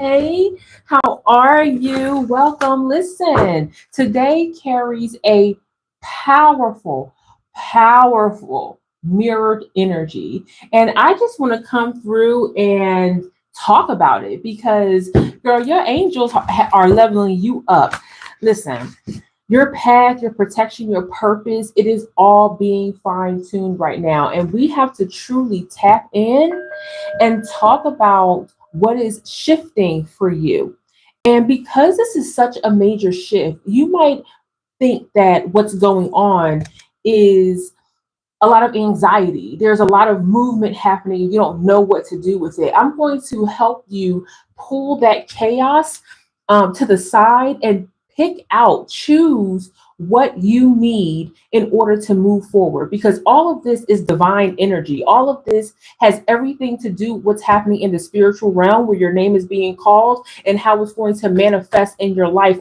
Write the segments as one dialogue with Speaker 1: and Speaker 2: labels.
Speaker 1: Hey, how are you? Welcome. Listen, today carries a powerful, powerful mirrored energy. And I just want to come through and talk about it because, girl, your angels are leveling you up. Listen, your path, your protection, your purpose, it is all being fine tuned right now. And we have to truly tap in and talk about what is shifting for you. And because this is such a major shift, you might think that what's going on is a lot of anxiety. There's a lot of movement happening. You don't know what to do with it. I'm going to help you pull that chaos to the side and pick out, choose what you need in order to move forward because all of this is divine energy. All of this has everything to do with what's happening in the spiritual realm where your name is being called and how it's going to manifest in your life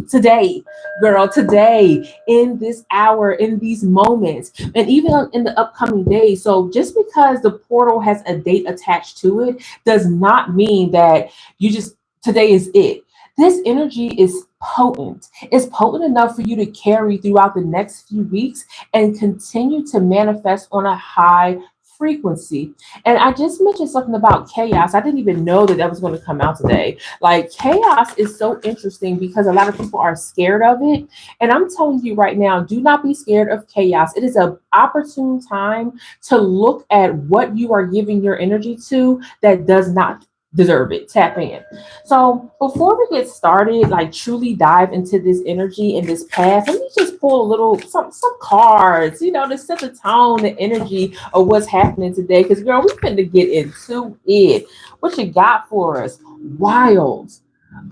Speaker 1: today, girl, today, in this hour, in these moments, and even in the upcoming days. So just because the portal has a date attached to it does not mean that you just today is it. This energy is potent. It's potent enough for you to carry throughout the next few weeks and continue to manifest on a high frequency. And I just mentioned something about chaos. I didn't even know that that was going to come out today. Like, chaos is so interesting because a lot of people are scared of it. And I'm telling you right now, do not be scared of chaos. It is an opportune time to look at what you are giving your energy to that does not deserve it. Tap in. So before we get started, like truly dive into this energy and this path, let me just pull a little some cards, to set the tone, the energy of what's happening today. Because girl, we finna get into it. What you got for us? Wild.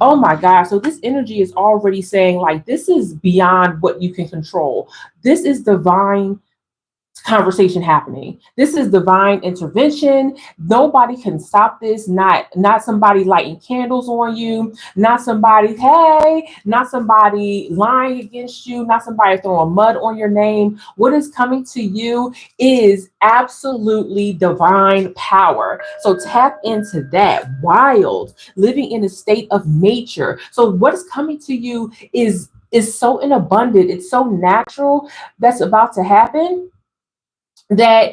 Speaker 1: Oh my God. So this energy is already saying like this is beyond what you can control. This is divine conversation happening. This is divine intervention. Nobody can stop this. Not somebody lighting candles on you, not somebody, hey, not somebody lying against you, not somebody throwing mud on your name. What is coming to you is absolutely divine power. So tap into that. Wild, living in a state of nature. So what is coming to you is so in abundant, it's so natural that's about to happen that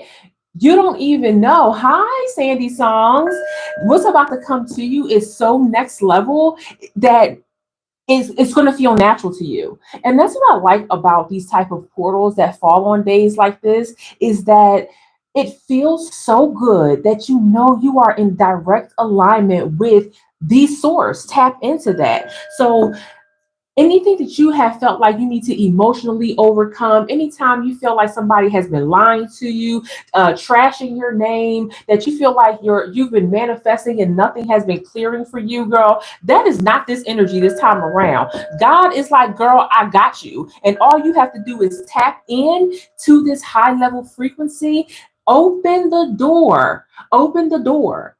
Speaker 1: you don't even know. Hi, Sandy Songs. What's about to come to you is so next level that it's going to feel natural to you. And that's what I like about these type of portals that fall on days like this is that it feels so good that you know you are in direct alignment with the source. Tap into that. So anything that you have felt like you need to emotionally overcome, anytime you feel like somebody has been lying to you, trashing your name, that you feel like you've been manifesting and nothing has been clearing for you, girl, that is not this energy this time around. God is like, girl, I got you. And all you have to do is tap in to this high level frequency. Open the door,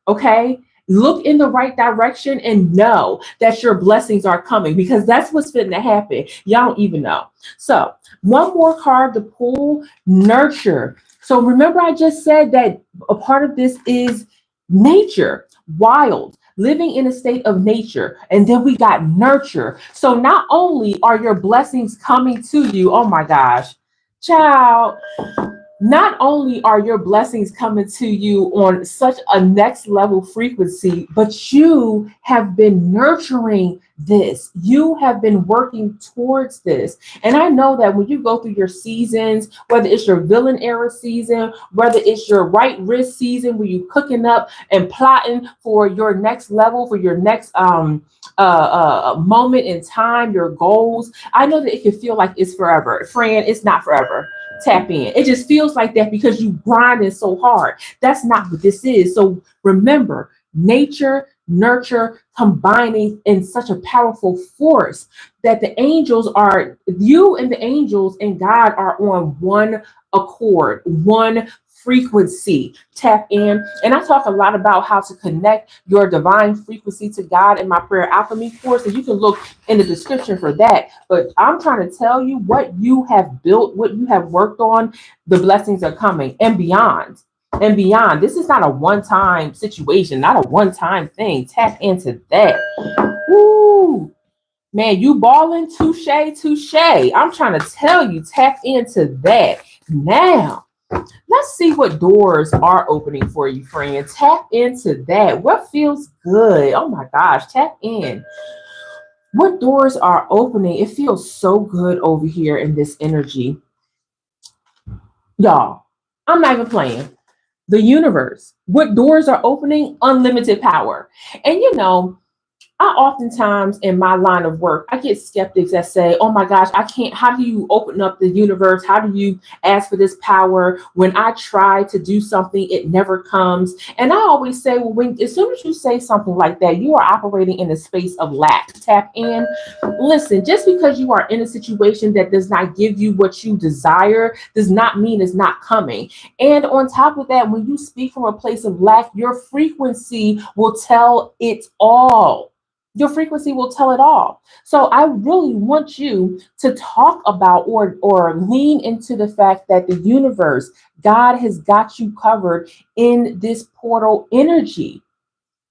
Speaker 1: okay? Look in the right direction and know that your blessings are coming because that's what's fitting to happen. Y'all don't even know. So, one more card to pull, nurture. So, remember, I just said that a part of this is nature, wild, living in a state of nature. And then we got nurture. So, not only are your blessings coming to you, oh my gosh, child, not only are your blessings coming to you on such a next level frequency, but you have been nurturing this. You have been working towards this. And I know that when you go through your seasons, whether it's your villain era season, whether it's your right wrist season where you cooking up and plotting for your next level, for your next moment in time, your goals, I know that it can feel like it's forever. Friend, it's not forever. Tap in. It just feels like that because you grinding so hard. That's not what this is. So remember, nature, nurture, combining in such a powerful force that the angels are, you and the angels and God are on one accord, one frequency. Tap in. And I talk a lot about how to connect your divine frequency to God in my prayer alchemy course. And you can look in the description for that. But I'm trying to tell you what you have built, what you have worked on, the blessings are coming and beyond. and beyond. This is not a one-time situation, not a one-time thing. Tap into that. Woo! Man, you balling, touche, touche. I'm trying to tell you, tap into that. Now, let's see what doors are opening for you, friend. Tap into that. What feels good? Oh my gosh, tap in. What doors are opening? It feels so good over here in this energy. Y'all, I'm not even playing. The universe. What doors are opening? Unlimited power. And I oftentimes in my line of work, I get skeptics that say, oh my gosh, I can't, how do you open up the universe? How do you ask for this power? When I try to do something, it never comes. And I always say, well, as soon as you say something like that, you are operating in a space of lack. Tap in. Listen, just because you are in a situation that does not give you what you desire does not mean it's not coming. And on top of that, when you speak from a place of lack, your frequency will tell it all. Your frequency will tell it all. So I really want you to talk about or lean into the fact that the universe, God has got you covered in this portal energy.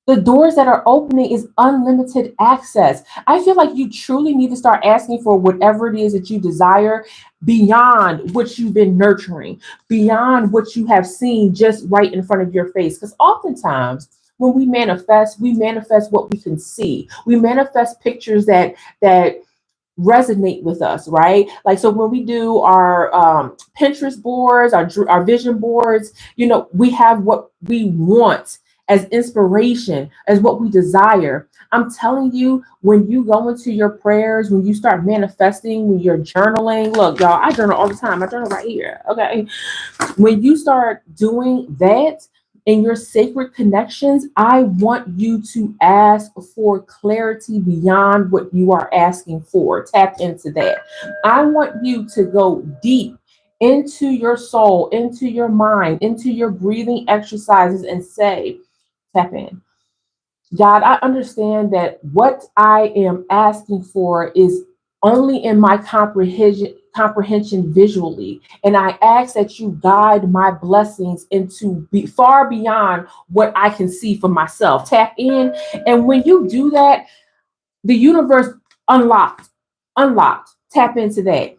Speaker 1: The doors that are opening is unlimited access. I feel like you truly need to start asking for whatever it is that you desire beyond what you've been nurturing, beyond what you have seen just right in front of your face. Because oftentimes, when we manifest what we can see. We manifest pictures that resonate with us, right? Like, so when we do our Pinterest boards, our vision boards, we have what we want as inspiration, as what we desire. I'm telling you, when you go into your prayers, when you start manifesting, when you're journaling, look, y'all, I journal all the time. I journal right here. Okay. When you start doing that, in your sacred connections, I want you to ask for clarity beyond what you are asking for. Tap into that. I want you to go deep into your soul, into your mind, into your breathing exercises and say, tap in. God, I understand that what I am asking for is only in my comprehension visually. And I ask that you guide my blessings into far beyond what I can see for myself. Tap in. And when you do that, the universe unlocked. Tap into that.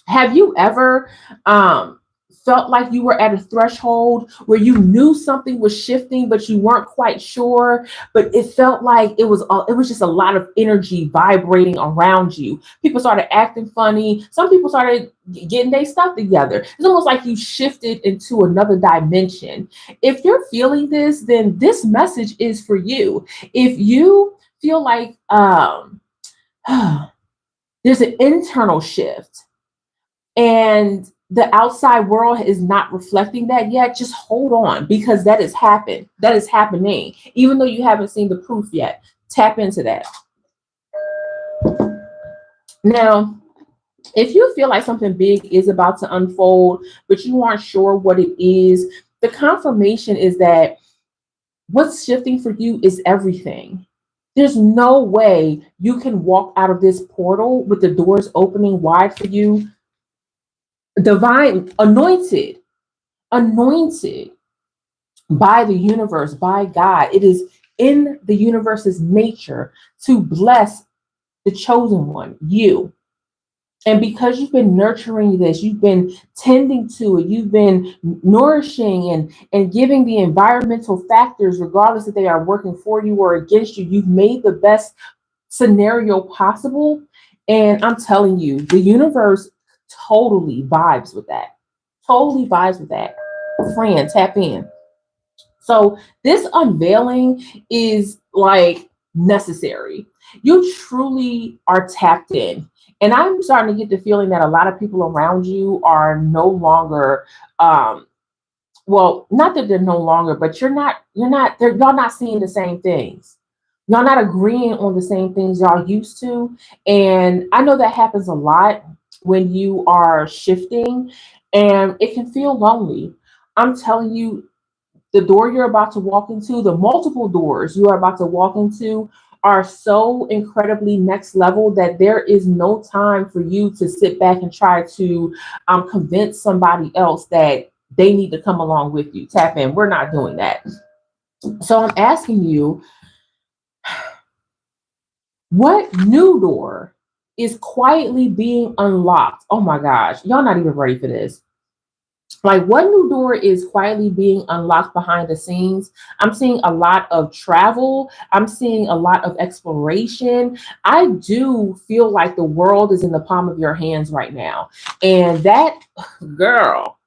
Speaker 1: Have you ever felt like you were at a threshold where you knew something was shifting, but you weren't quite sure, but it felt like it was just a lot of energy vibrating around you? People started acting funny. Some people started getting their stuff together. It's almost like you shifted into another dimension. If you're feeling this, then this message is for you. If you feel like there's an internal shift, and the outside world is not reflecting that yet, just hold on, because that has happened. That is happening. Even though you haven't seen the proof yet, tap into that. Now, if you feel like something big is about to unfold, but you aren't sure what it is, the confirmation is that what's shifting for you is everything. There's no way you can walk out of this portal with the doors opening wide for you, divine, anointed by the universe, by God. It is in the universe's nature to bless the chosen one, you. And because you've been nurturing this, you've been tending to it, you've been nourishing and giving the environmental factors, regardless if they are working for you or against you, you've made the best scenario possible. And I'm telling you, the universe totally vibes with that. Totally vibes with that. Friend, tap in. So this unveiling is like necessary. You truly are tapped in. And I'm starting to get the feeling that a lot of people around you are no longer well, not that they're no longer, but y'all not seeing the same things. Y'all not agreeing on the same things y'all used to. And I know that happens a lot when you are shifting, and it can feel lonely. I'm telling you, the door you're about to walk into, the multiple doors you are about to walk into, are so incredibly next level that there is no time for you to sit back and try to convince somebody else that they need to come along with you. Tap in. We're not doing that. So I'm asking you, what new door is quietly being unlocked? Oh my gosh, y'all not even ready for this. Like, what new door is quietly being unlocked behind the scenes? I'm seeing a lot of travel. I'm seeing a lot of exploration. I do feel like the world is in the palm of your hands right now. And that, girl,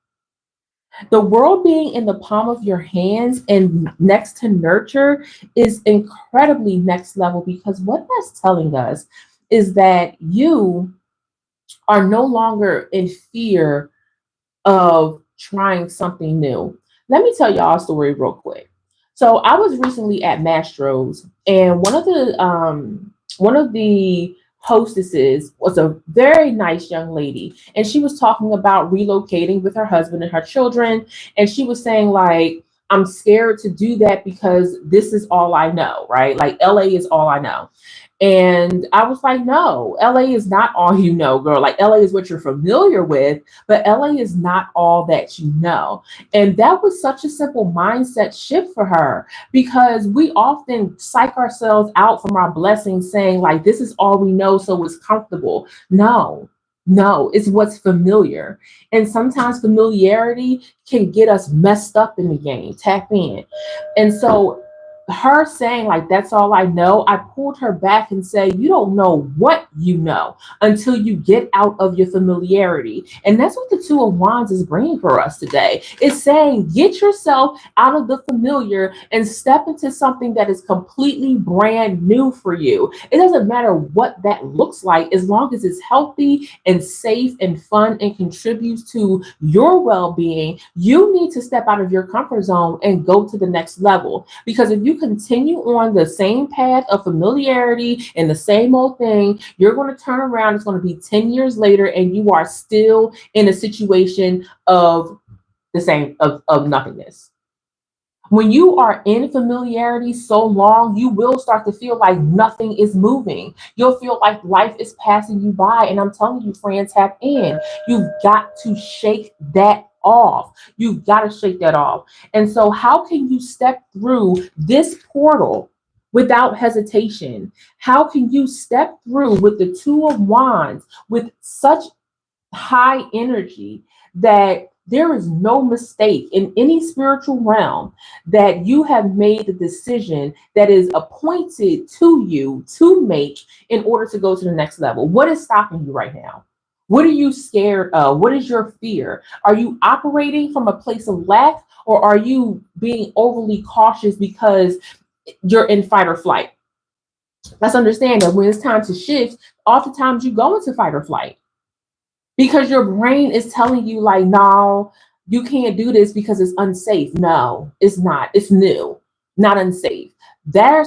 Speaker 1: the world being in the palm of your hands and next to nurture is incredibly next level, because what that's telling us is that you are no longer in fear of trying something new. Let me tell y'all a story real quick. So I was recently at Mastro's, and one of the hostesses was a very nice young lady, and she was talking about relocating with her husband and her children, and she was saying like, I'm scared to do that because this is all I know, right? Like LA is all I know. And I was like, no, LA is not all you know, girl. Like LA is what you're familiar with, but LA is not all that you know. And that was such a simple mindset shift for her, because we often psych ourselves out from our blessings saying, like, this is all we know, so it's comfortable. No, no, it's what's familiar. And sometimes familiarity can get us messed up in the game. Tap in. And so her saying like, that's all I know, I pulled her back and say, you don't know what you know until you get out of your familiarity. And that's what the Two of Wands is bringing for us today. It's saying, get yourself out of the familiar and step into something that is completely brand new for you. It doesn't matter what that looks like, as long as it's healthy and safe and fun and contributes to your well-being. You need to step out of your comfort zone and go to the next level, because if you continue on the same path of familiarity and the same old thing, you're going to turn around. It's going to be 10 years later and you are still in a situation of the same, of nothingness. When you are in familiarity so long, you will start to feel like nothing is moving. You'll feel like life is passing you by. And I'm telling you, friends, tap in. You've got to shake that off. You've got to shake that off. And so, how can you step through this portal without hesitation? How can you step through with the Two of Wands with such high energy that there is no mistake in any spiritual realm that you have made the decision that is appointed to you to make in order to go to the next level? What is stopping you right now? What are you scared of? What is your fear? Are you operating from a place of lack, or are you being overly cautious because you're in fight or flight? Let's understand that when it's time to shift, oftentimes you go into fight or flight because your brain is telling you like, no, you can't do this because it's unsafe. No, it's not. It's new, not unsafe. That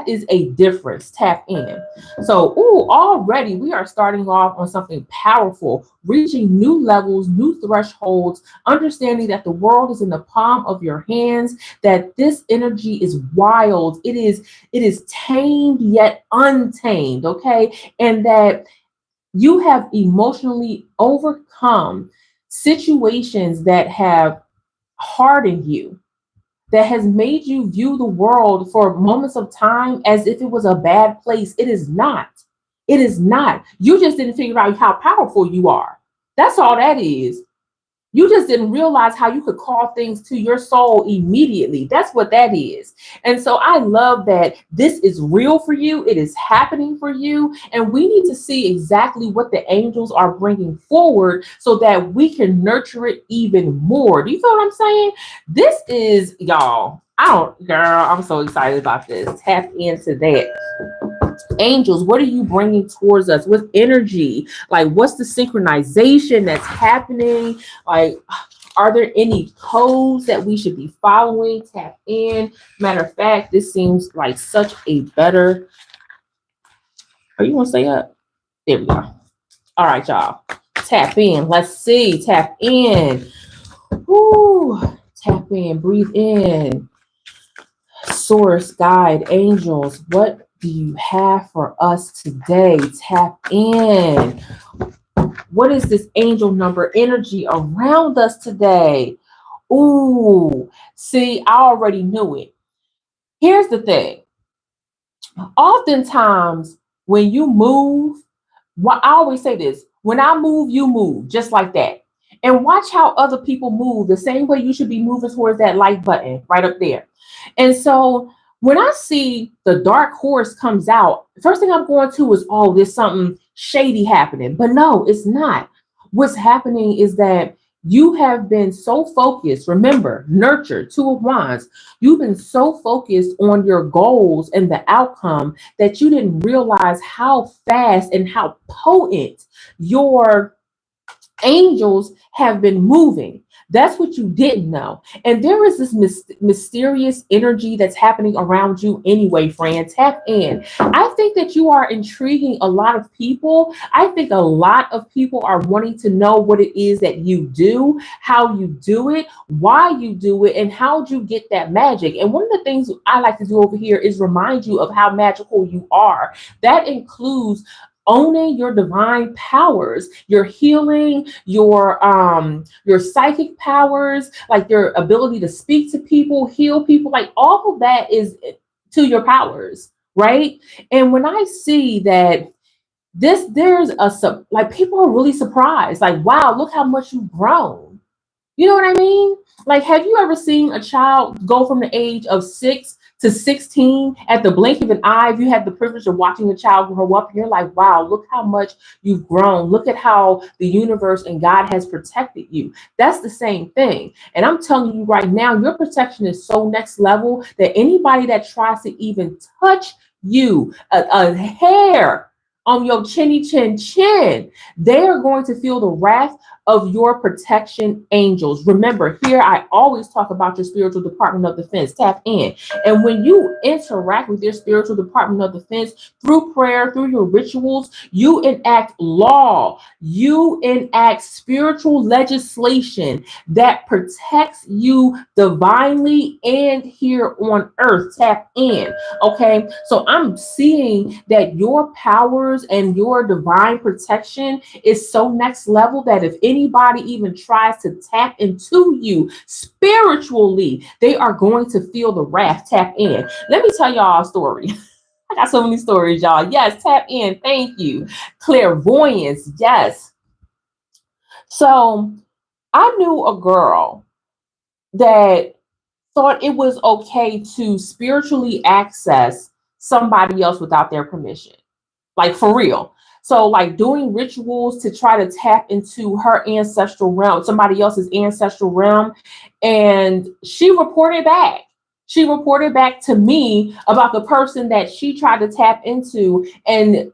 Speaker 1: is a difference. Tap in. So, already we are starting off on something powerful, reaching new levels, new thresholds, understanding that the world is in the palm of your hands, that this energy is wild. It is tamed yet untamed, okay? And that you have emotionally overcome situations that have hardened you, that has made you view the world for moments of time as if it was a bad place. It is not. It is not. You just didn't figure out how powerful you are. That's all that is. You just didn't realize how you could call things to your soul immediately. That's what that is. And so I love that this is real for you. It is happening for you. And we need to see exactly what the angels are bringing forward so that we can nurture it even more. Do you feel what I'm saying? This is, y'all, girl, I'm so excited about this. Tap into that. Angels, what are you bringing towards us with energy? Like, what's the synchronization that's happening? Like, are there any codes that we should be following? Tap in. Matter of fact, this seems like such a better. Are you gonna stay up? There we go. All right, y'all. Tap in. Let's see. Tap in. Woo. Tap in. Breathe in. Source, guide, angels, what do you have for us today? Tap in. What is this angel number energy around us today? Ooh, see, I already knew it. Here's the thing. Oftentimes, when you move, I always say this, when I move, you move, just like that. And watch how other people move the same way you should be moving towards that like button right up there. And so when I see the dark horse comes out, first thing I'm going to is, oh, there's something shady happening. But no, it's not. What's happening is that you have been so focused. Remember, nurture, two of wands. You've been so focused on your goals and the outcome that you didn't realize how fast and how potent your angels have been moving. That's what you didn't know. And there is this mysterious energy that's happening around you anyway, friend. Tap in. I think that you are intriguing a lot of people. I think a lot of people are wanting to know what it is that you do, how you do it, why you do it, and how you get that magic. And one of the things I like to do over here is remind you of how magical you are. That includes owning your divine powers, your healing, your psychic powers, like your ability to speak to people, heal people, like all of that is to your powers, right? And when I see that there's like people are really surprised, like, wow, look how much you've grown. You know what I mean? Like, have you ever seen a child go from the age of 6 to 16 at the blink of an eye? If you had the privilege of watching a child grow up, you're like, wow, look how much you've grown. Look at how the universe and God has protected you. That's the same thing. And I'm telling you right now, your protection is so next level that anybody that tries to even touch you, a hair on your chinny chin, they are going to feel the wrath of your protection angels. Remember, here I always talk about your spiritual department of defense. Tap in. And when you interact with your spiritual department of defense through prayer, through your rituals, you enact law, you enact spiritual legislation that protects you divinely and here on earth. Tap in. Okay. So I'm seeing that your powers and your divine protection is so next level that if anybody even tries to tap into you spiritually, they are going to feel the wrath. Tap in. Let me tell y'all a story. I got so many stories, y'all. Yes, tap in. Thank you. Clairvoyance. Yes. So I knew a girl that thought it was okay to spiritually access somebody else without their permission. Like, for real. So, like, doing rituals to try to tap into her ancestral realm, somebody else's ancestral realm. And she reported back. She reported back to me about the person that she tried to tap into. And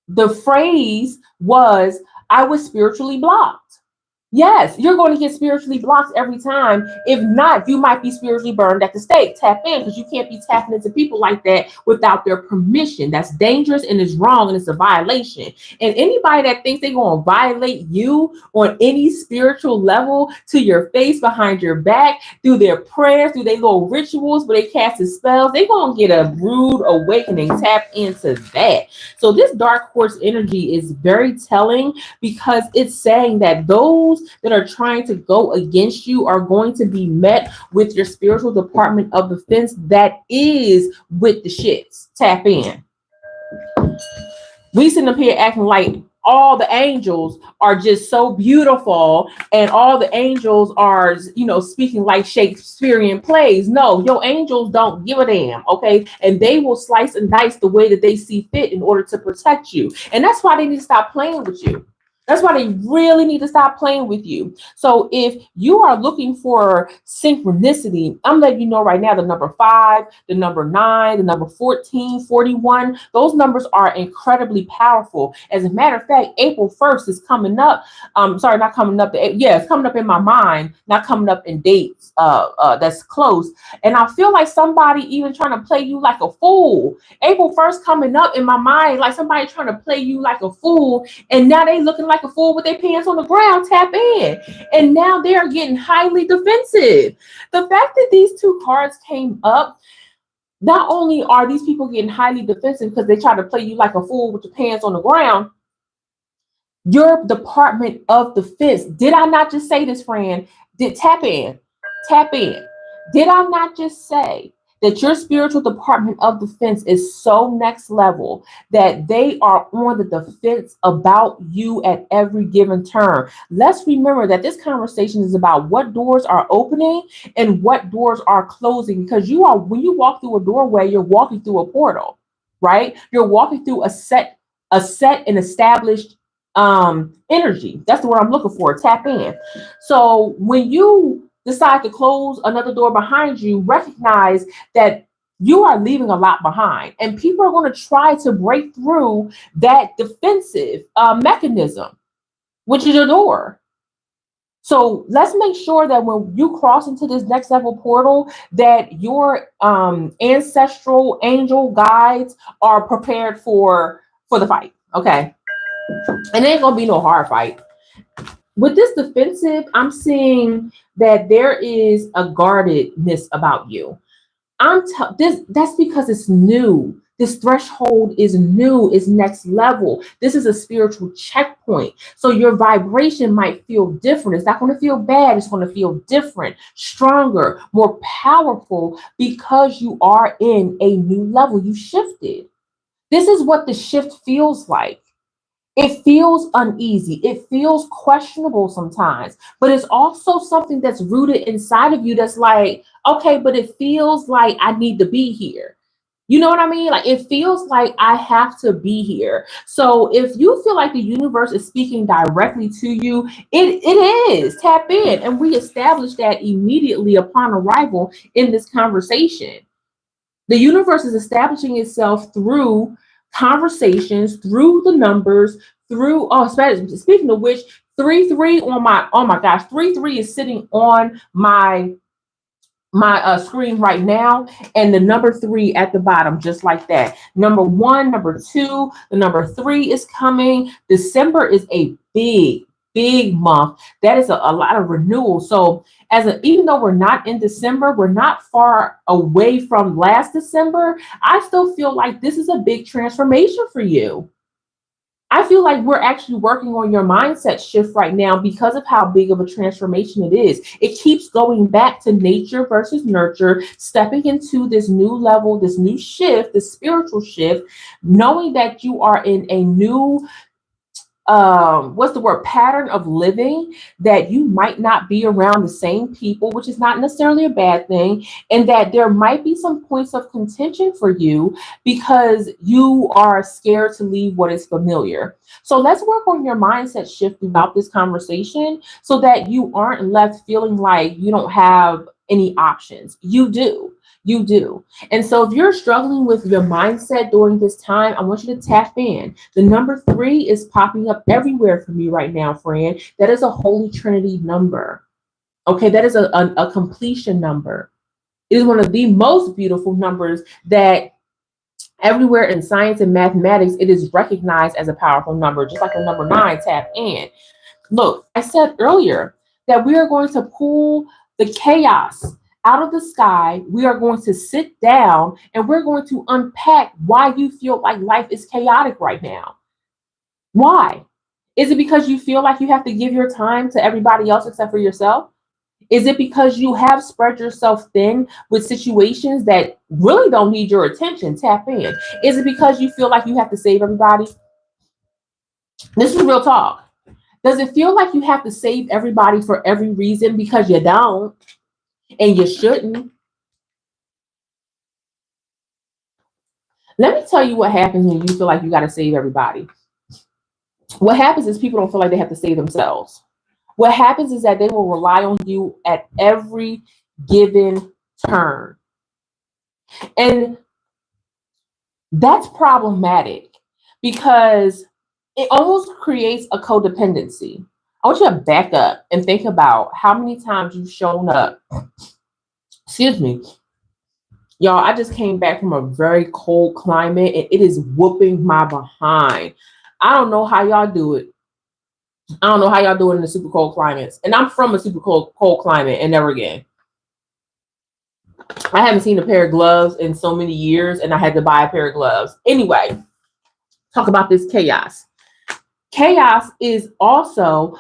Speaker 1: the phrase was, I was spiritually blocked. Yes, you're going to get spiritually blocked every time. If not, you might be spiritually burned at the stake. Tap in, because you can't be tapping into people like that without their permission. That's dangerous and it's wrong and it's a violation. And anybody that thinks they're going to violate you on any spiritual level to your face, behind your back, through their prayers, through their little rituals where they cast spells, they're going to get a rude awakening. Tap into that. So this dark horse energy is very telling, because it's saying that those that are trying to go against you are going to be met with your spiritual department of defense that is with the shits. Tap in. We sitting up here acting like all the angels are just so beautiful and all the angels are, speaking like Shakespearean plays. No, your angels don't give a damn, okay? And they will slice and dice the way that they see fit in order to protect you. And that's why they need to stop playing with you. That's why they really need to stop playing with you. So if you are looking for synchronicity, I'm letting you know right now, the number 5, the number 9, the number 14, 41, those numbers are incredibly powerful. As a matter of fact, April 1st is coming up. Sorry, not coming up. It's coming up in my mind, not coming up in dates that's close. And I feel like somebody even trying to play you like a fool. April 1st coming up in my mind, like somebody trying to play you like a fool. And now they looking like a fool with their pants on the ground. Tap in. And now they are getting highly defensive. The fact that these two cards came up, not only are these people getting highly defensive because they try to play you like a fool with your pants on the ground, Your Department of Defense. Did I not just say this, friend? Did tap in? Tap in. Did I not just say that your spiritual Department of Defense is so next level that they are on the defense about you at every given turn? Let's remember that this conversation is about what doors are opening and what doors are closing, because you are, when you walk through a doorway, you're walking through a portal, right? You're walking through a set and established energy. That's the word I'm looking for. Tap in. So when you decide to close another door behind you, recognize that you are leaving a lot behind, and people are going to try to break through that defensive mechanism, which is your door. So let's make sure that when you cross into this next level portal, that your ancestral angel guides are prepared for the fight. Okay, and it ain't gonna be no hard fight. With this defensive, I'm seeing that there is a guardedness about you. That's because it's new. This threshold is new, is next level. This is a spiritual checkpoint. So your vibration might feel different. It's not going to feel bad. It's going to feel different, stronger, more powerful, because you are in a new level. You shifted. This is what the shift feels like. It feels uneasy. It feels questionable sometimes, but it's also something that's rooted inside of you that's like, okay, but it feels like I need to be here. You know what I mean? Like, it feels like I have to be here. So if you feel like the universe is speaking directly to you, it is. Tap in. And we establish that immediately upon arrival in this conversation. The universe is establishing itself through conversations, through the numbers, through speaking of which, 3-3 on my, oh my gosh, 3-3 is sitting on my screen right now, and the number 3 at the bottom, just like that. Number 1, number 2, the number 3 is coming. December is a big month. That is a lot of renewal. So even though we're not in December, we're not far away from last December, I still feel like this is a big transformation for you. I feel like we're actually working on your mindset shift right now because of how big of a transformation it is. It keeps going back to nature versus nurture, stepping into this new level, this new shift, this spiritual shift, knowing that you are in a new what's the word, pattern of living, that you might not be around the same people, which is not necessarily a bad thing, and that there might be some points of contention for you because you are scared to leave what is familiar. So let's work on your mindset shift throughout this conversation so that you aren't left feeling like you don't have any options. You do. You do. And so if you're struggling with your mindset during this time, I want you to tap in. The number 3 is popping up everywhere for me right now, friend. That is a Holy Trinity number. Okay, that is a completion number. It is one of the most beautiful numbers that everywhere in science and mathematics, it is recognized as a powerful number, just like the number 9, tap in. Look, I said earlier that we are going to pull the chaos out of the sky. We are going to sit down and we're going to unpack why you feel like life is chaotic right now. Why? Is it because you feel like you have to give your time to everybody else except for yourself? Is it because you have spread yourself thin with situations that really don't need your attention? Tap in. Is it because you feel like you have to save everybody? This is real talk. Does it feel like you have to save everybody for every reason, because you don't and you shouldn't? Let me tell you what happens when you feel like you got to save everybody. What happens is people don't feel like they have to save themselves. What happens is that they will rely on you at every given turn. And that's problematic because it almost creates a codependency. I want you to back up and think about how many times you've shown up. Excuse me. Y'all, I just came back from a very cold climate and it is whooping my behind. I don't know how y'all do it. I don't know how y'all do it in the super cold climates. And I'm from a super cold climate, and never again. I haven't seen a pair of gloves in so many years, and I had to buy a pair of gloves. Anyway, talk about this chaos. Chaos is also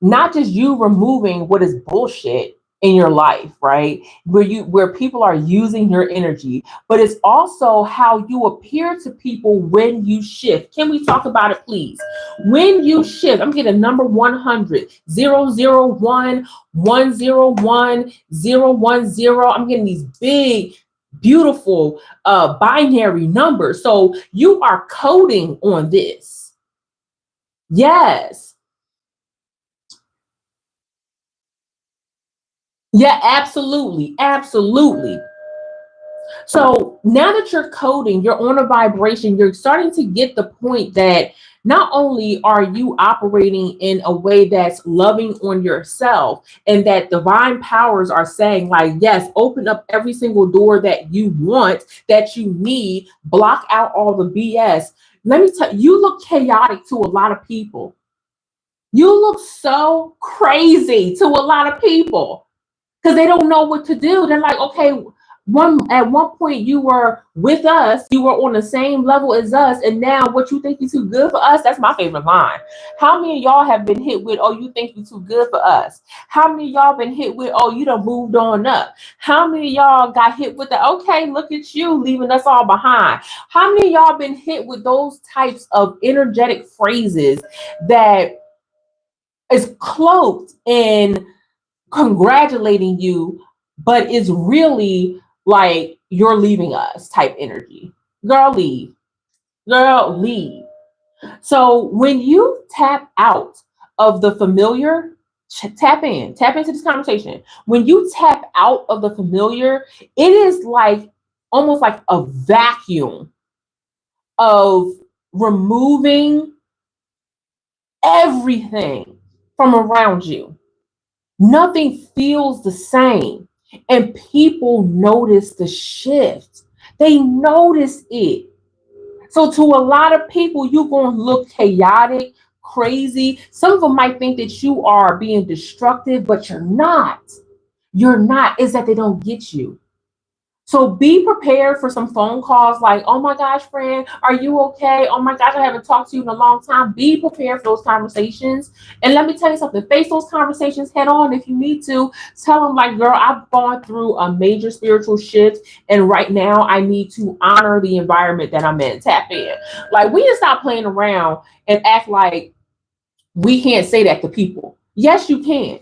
Speaker 1: not just you removing what is bullshit in your life, right? Where people are using your energy, but it's also how you appear to people when you shift. Can we talk about it, please? When you shift, I'm getting number 100, 001, 101, 010. I'm getting these big, beautiful binary numbers. So you are coding on this. Yes. Yeah, absolutely. Absolutely. So now that you're coding, you're on a vibration, you're starting to get the point that not only are you operating in a way that's loving on yourself, and that divine powers are saying, like, yes, open up every single door that you want, that you need, block out all the BS. Let me tell you, you look chaotic to a lot of people. You look so crazy to a lot of people because they don't know what to do. They're like, okay, one point you were with us, you were on the same level as us, and now what you think you too good for us? That's my favorite line. How many of y'all have been hit with, oh, you think you too good for us? How many of y'all been hit with, oh, you done moved on up? How many of y'all got hit with the, okay, look at you leaving us all behind? How many of y'all been hit with those types of energetic phrases that is cloaked in congratulating you, but it's really like you're leaving us type energy? Girl, leave. Girl, leave. So when you tap out of the familiar, tap into this conversation. When you tap out of the familiar, it is like almost like a vacuum of removing everything from around you. Nothing feels the same. And people notice the shift. They notice it. So to a lot of people, you're going to look chaotic, crazy. Some of them might think that you are being destructive, but you're not. You're not. It's that they don't get you. So be prepared for some phone calls like, oh my gosh, friend, are you okay? Oh my gosh, I haven't talked to you in a long time. Be prepared for those conversations. And let me tell you something, face those conversations head on if you need to. Tell them, like, girl, I've gone through a major spiritual shift. And right now I need to honor the environment that I'm in. Tap in. Like, we just stop playing around and act like we can't say that to people. Yes, you can.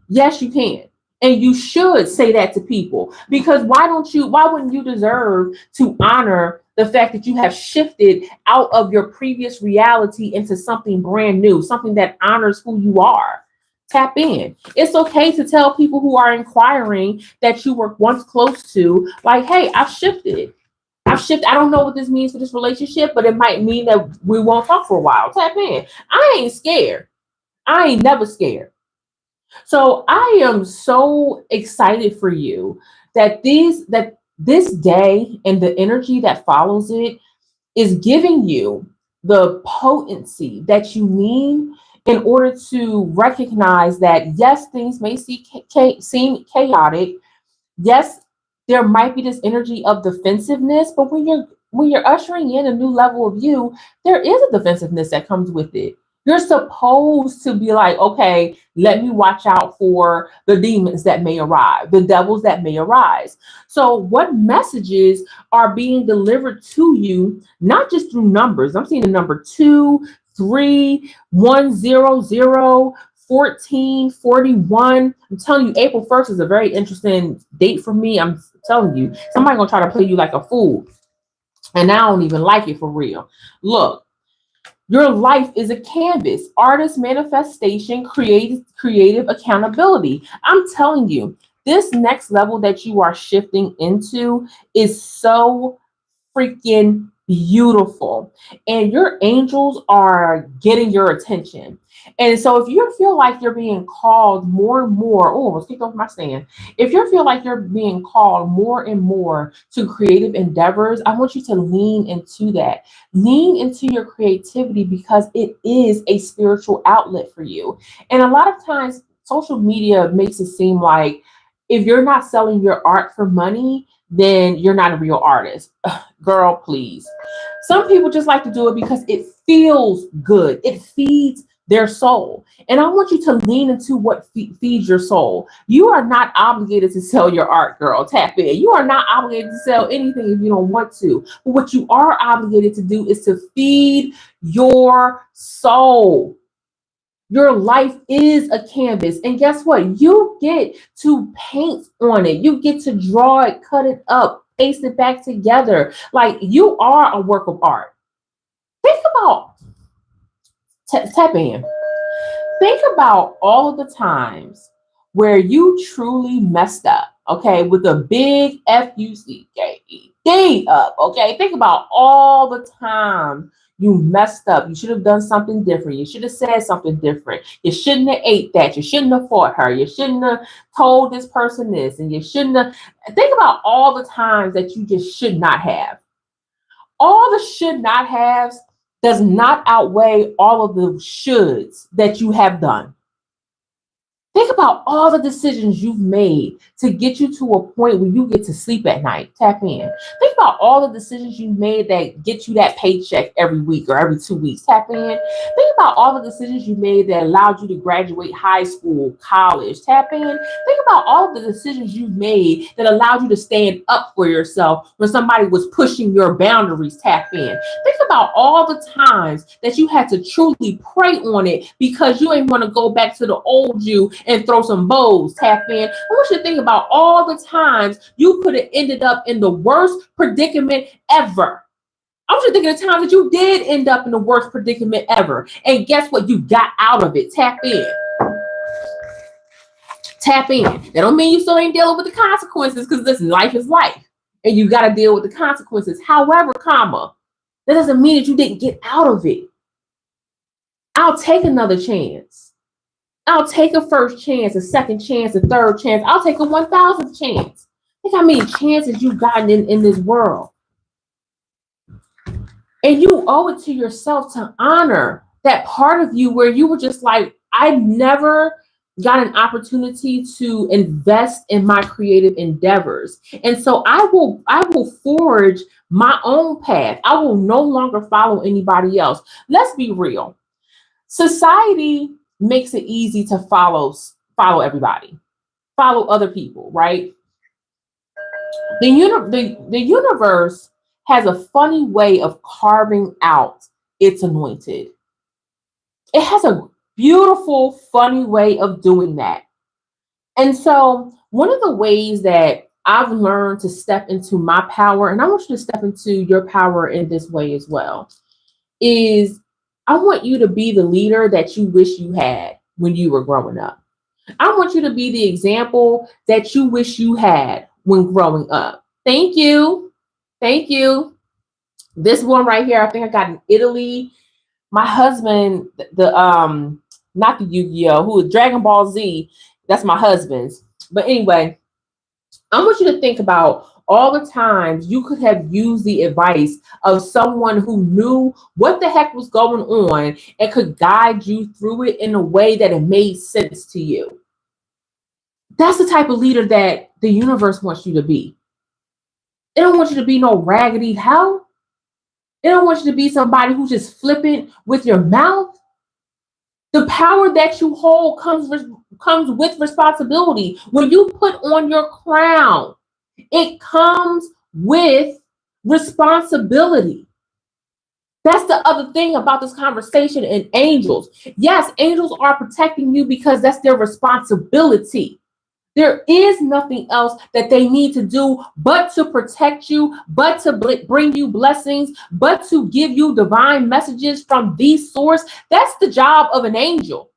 Speaker 1: Yes, you can. And you should say that to people, because why wouldn't you deserve to honor the fact that you have shifted out of your previous reality into something brand new, something that honors who you are? Tap in. It's okay to tell people who are inquiring that you were once close to, like, hey, I've shifted. I've shifted. I don't know what this means for this relationship, but it might mean that we won't talk for a while. Tap in. I ain't scared. I ain't never scared. So I am so excited for you that this day and the energy that follows it is giving you the potency that you need in order to recognize that, yes, things may seem chaotic. Yes, there might be this energy of defensiveness, but when you're ushering in a new level of you, there is a defensiveness that comes with it. You're supposed to be like, okay, let me watch out for the demons that may arrive, the devils that may arise. So, what messages are being delivered to you, not just through numbers? I'm seeing the number 2, 3, 100, 14, 41. I'm telling you, April 1st is a very interesting date for me. I'm telling you, somebody gonna try to play you like a fool. And I don't even like it for real. Look, your life is a canvas, artist manifestation, creative accountability. I'm telling you, this next level that you are shifting into is so freaking beautiful. And your angels are getting your attention. And so if you feel like you're being called more and more, oh, let's kick off my stand. If you feel like you're being called more and more to creative endeavors, I want you to lean into that. Lean into your creativity, because it is a spiritual outlet for you. And a lot of times social media makes it seem like if you're not selling your art for money, then you're not a real artist. Girl, please. Some people just like to do it because it feels good. It feeds their soul. And I want you to lean into what feeds your soul. You are not obligated to sell your art, girl. Tap in. You are not obligated to sell anything if you don't want to. But what you are obligated to do is to feed your soul. Your life is a canvas. And guess what? You get to paint on it. You get to draw it, cut it up, paste it back together. Like, you are a work of art. Think about, tap in. Think about all of the times where you truly messed up, okay, with a big F-U-C-K-E-D up, okay? Think about all the time you messed up. You should have done something different. You should have said something different. You shouldn't have ate that. You shouldn't have fought her. You shouldn't have told this person this. And you shouldn't have. Think about all the times that you just should not have. All the should not haves does not outweigh all of the shoulds that you have done. Think about all the decisions you've made to get you to a point where you get to sleep at night. Tap in. Think about all the decisions you've made that get you that paycheck every week or every 2 weeks. Tap in. Think about all the decisions you made that allowed you to graduate high school, college. Tap in. Think about all the decisions you've made that allowed you to stand up for yourself when somebody was pushing your boundaries. Tap in. Think about all the times that you had to truly pray on it because you ain't want to go back to the old you and throw some bows. Tap in. I want you to think about all the times you could have ended up in the worst predicament ever. I want you to think of the times that you did end up in the worst predicament ever. And guess what? You got out of it. Tap in. Tap in. That don't mean you still ain't dealing with the consequences, because listen, life is life. And you got to deal with the consequences. However, that doesn't mean that you didn't get out of it. I'll take another chance. I'll take a first chance, a second chance, a third chance. I'll take a 1,000th chance. Think how many chances you've gotten in this world. And you owe it to yourself to honor that part of you where you were just like, I never got an opportunity to invest in my creative endeavors. And so I will forge my own path. I will no longer follow anybody else. Let's be real. Society makes it easy to follow everybody, follow other people, right? The universe has a funny way of carving out its anointed. It has a beautiful, funny way of doing that. And so one of the ways that I've learned to step into my power, and I want you to step into your power in this way as well, is I want you to be the leader that you wish you had when you were growing up. I want you to be the example that you wish you had when growing up. Thank you. Thank you. This one right here, I think I got in Italy. My husband, not the Yu-Gi-Oh, who is Dragon Ball Z, that's my husband's. But anyway, I want you to think about all the times you could have used the advice of someone who knew what the heck was going on and could guide you through it in a way that it made sense to you. That's the type of leader that the universe wants you to be. It don't want you to be no raggedy hell. It don't want you to be somebody who's just flippant with your mouth. The power that you hold comes with responsibility. When you put on your crown, it comes with responsibility. That's the other thing about this conversation and angels. Yes, angels are protecting you because that's their responsibility. There is nothing else that they need to do but to protect you, but to bring you blessings, but to give you divine messages from the source. That's the job of an angel.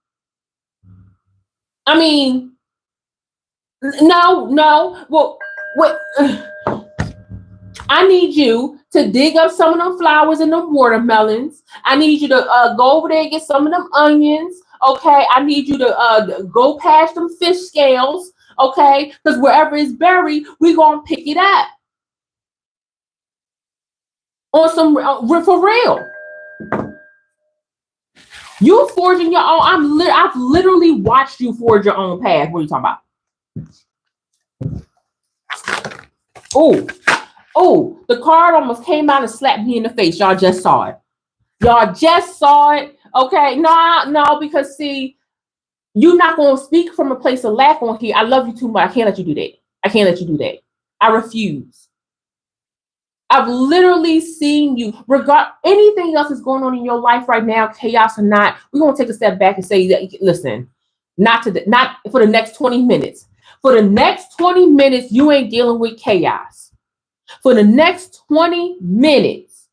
Speaker 1: I mean, no. Well, wait. I need you to dig up some of them flowers and them watermelons. I need you to go over there and get some of them onions. Okay, I need you to go past them fish scales. Okay, because wherever it's buried, we're gonna pick it up on some for real. You forging your own. I've literally watched you forge your own path. What are you talking about? Oh, Oh, the card almost came out and slapped me in the face. Y'all just saw it. Y'all just saw it. Okay. No, because see, you're not going to speak from a place of lack on here. I love you too much. I can't let you do that. I can't let you do that. I refuse. I've literally seen you, regard anything else that's going on in your life right now, chaos or not. We're going to take a step back and say that, listen, not for the next 20 minutes. For the next 20 minutes, you ain't dealing with chaos. For the next 20 minutes,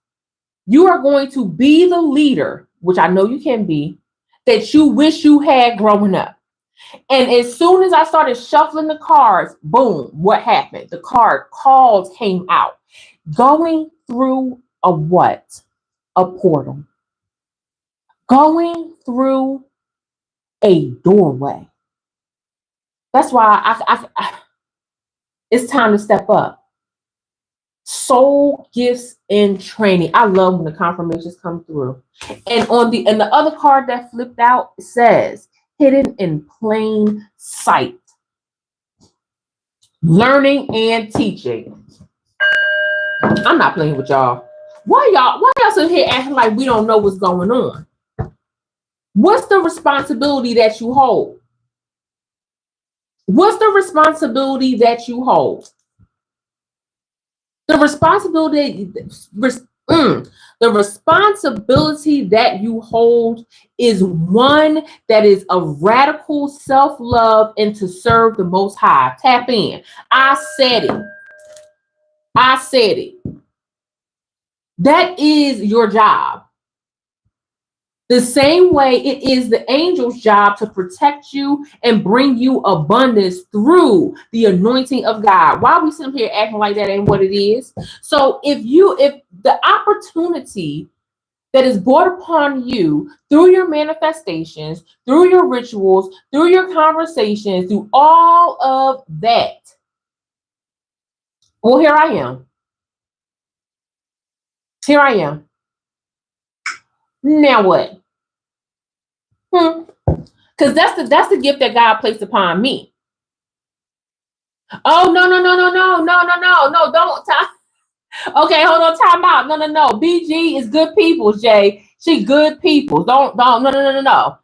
Speaker 1: you are going to be the leader, which I know you can be, that you wish you had growing up. And as soon as I started shuffling the cards, boom, what happened? The calls came out. Going through a what? A portal. Going through a doorway. That's why it's time to step up. Soul gifts and training. I love when the confirmations come through. And the other card that flipped out says hidden in plain sight. Learning and teaching. I'm not playing with y'all. Why y'all sitting here acting like we don't know what's going on? What's the responsibility that you hold? What's the responsibility that you hold? The responsibility that you hold is one that is of radical self-love and to serve the Most High. Tap in. I said it. That is your job. The same way it is the angel's job to protect you and bring you abundance through the anointing of God. Why are we sitting here acting like that ain't what it is? So if the opportunity that is brought upon you through your manifestations, through your rituals, through your conversations, through all of that, well, here I am. Now what? Because that's the gift that God placed upon me. Oh, no, don't okay, hold on, time out. No. BG is good people, Jay. She good people. Don't, no.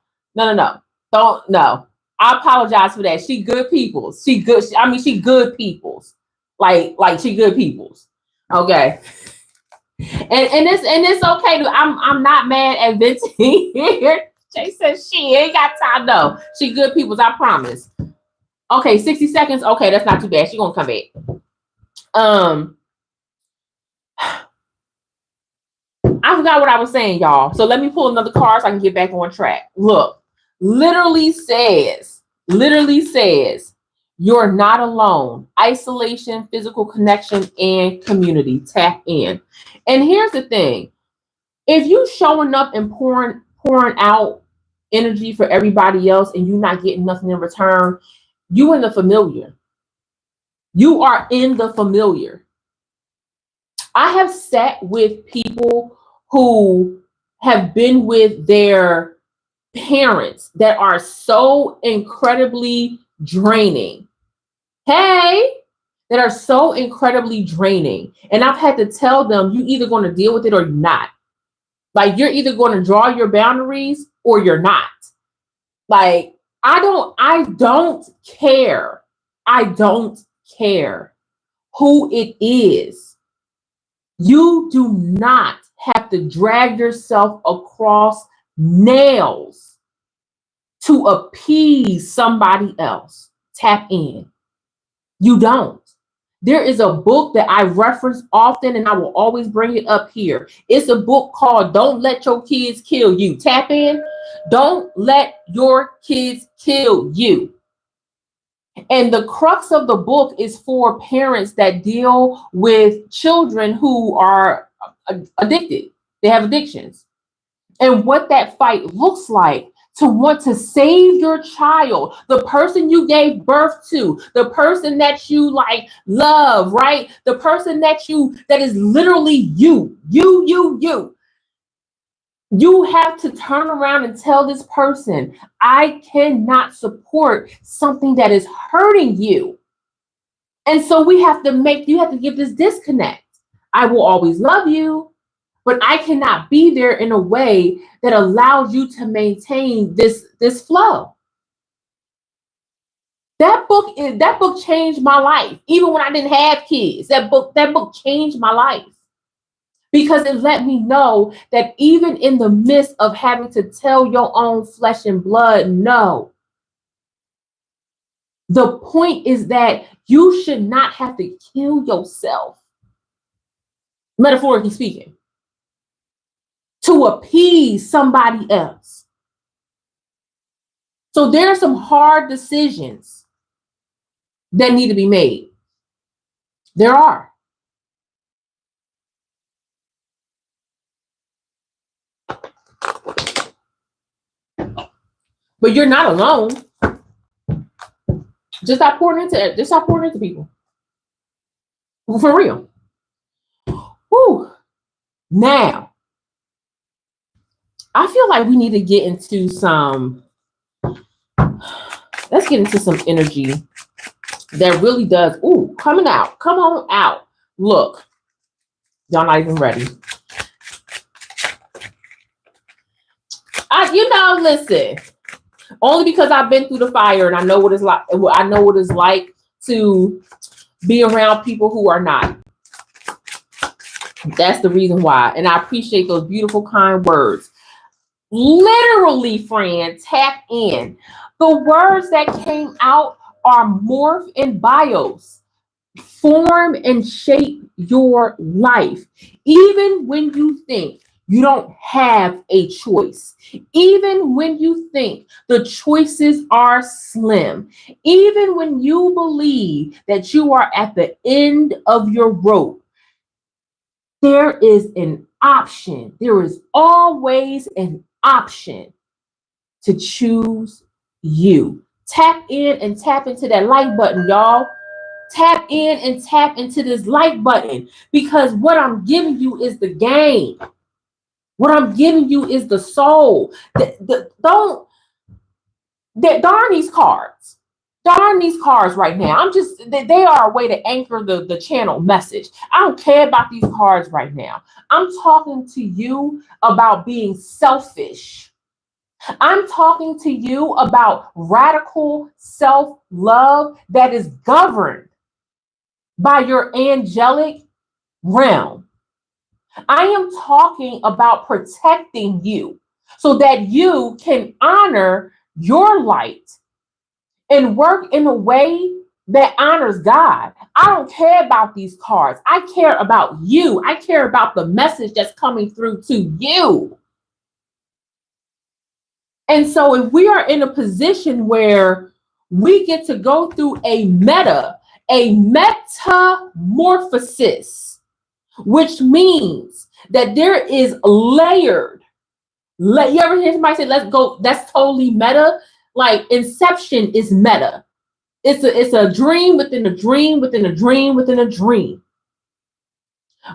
Speaker 1: Don't, no. I apologize for that. She good people. She good peoples. Like she good peoples. Okay. And it's okay. I'm not mad at Vinci here. Jay says she ain't got time. No, she good peoples. I promise. Okay, 60 seconds. Okay, that's not too bad. She gonna come back. I forgot what I was saying, y'all. So let me pull another card so I can get back on track. Look, literally says, you're not alone. Isolation, physical connection, and community. Tap in. And here's the thing. If you showing up and pouring out energy for everybody else and you not getting nothing in return, you in the familiar. You are in the familiar. I have sat with people who have been with their parents that are so incredibly draining. That are so incredibly draining. And I've had to tell them, you either going to deal with it or you're not. Like, you're either going to draw your boundaries or you're not. Like, I don't care. I don't care who it is. You do not have to drag yourself across nails to appease somebody else. Tap in. You don't. There is a book that I reference often and I will always bring it up here. It's a book called Don't Let Your Kids Kill You. Tap in. Don't let your kids kill you. And the crux of the book is for parents that deal with children who are addicted. They have addictions. And what that fight looks like to want to save your child, the person you gave birth to, the person that you love, right? The person that is literally you. You have to turn around and tell this person, I cannot support something that is hurting you. And so you have to give this disconnect. I will always love you, but I cannot be there in a way that allows you to maintain this flow. That book changed my life. Even when I didn't have kids, that book changed my life because it let me know that even in the midst of having to tell your own flesh and blood no, the point is that you should not have to kill yourself, metaphorically speaking, to appease somebody else. So there are some hard decisions that need to be made. There are. But you're not alone. Just stop pouring into people. For real. Whew. Now, I feel like we need to get into let's get into some energy that really does. Ooh, coming out. Come on out. Look, y'all not even ready. Listen, only because I've been through the fire and I know what it's like. I know what it's like to be around people who are not. That's the reason why. And I appreciate those beautiful, kind words. Literally, friend, tap in. The words that came out are morph and bios. Form and shape your life. Even when you think you don't have a choice. Even when you think the choices are slim. Even when you believe that you are at the end of your rope. There is an option. There is always an option to choose you. Tap in and tap into that like button, y'all. Tap in and tap into this like button because what I'm giving you is the game. What I'm giving you is the soul. Darn these cards. Darn these cards right now. They are a way to anchor the channel message. I don't care about these cards right now. I'm talking to you about being selfish. I'm talking to you about radical self-love that is governed by your angelic realm. I am talking about protecting you so that you can honor your light and work in a way that honors God. I don't care about these cards. I care about you. I care about the message that's coming through to you. And so if we are in a position where we get to go through a metamorphosis, which means that there is layered. You ever hear somebody say, let's go, that's totally meta? Like Inception is meta. It's a dream within a dream within a dream within a dream.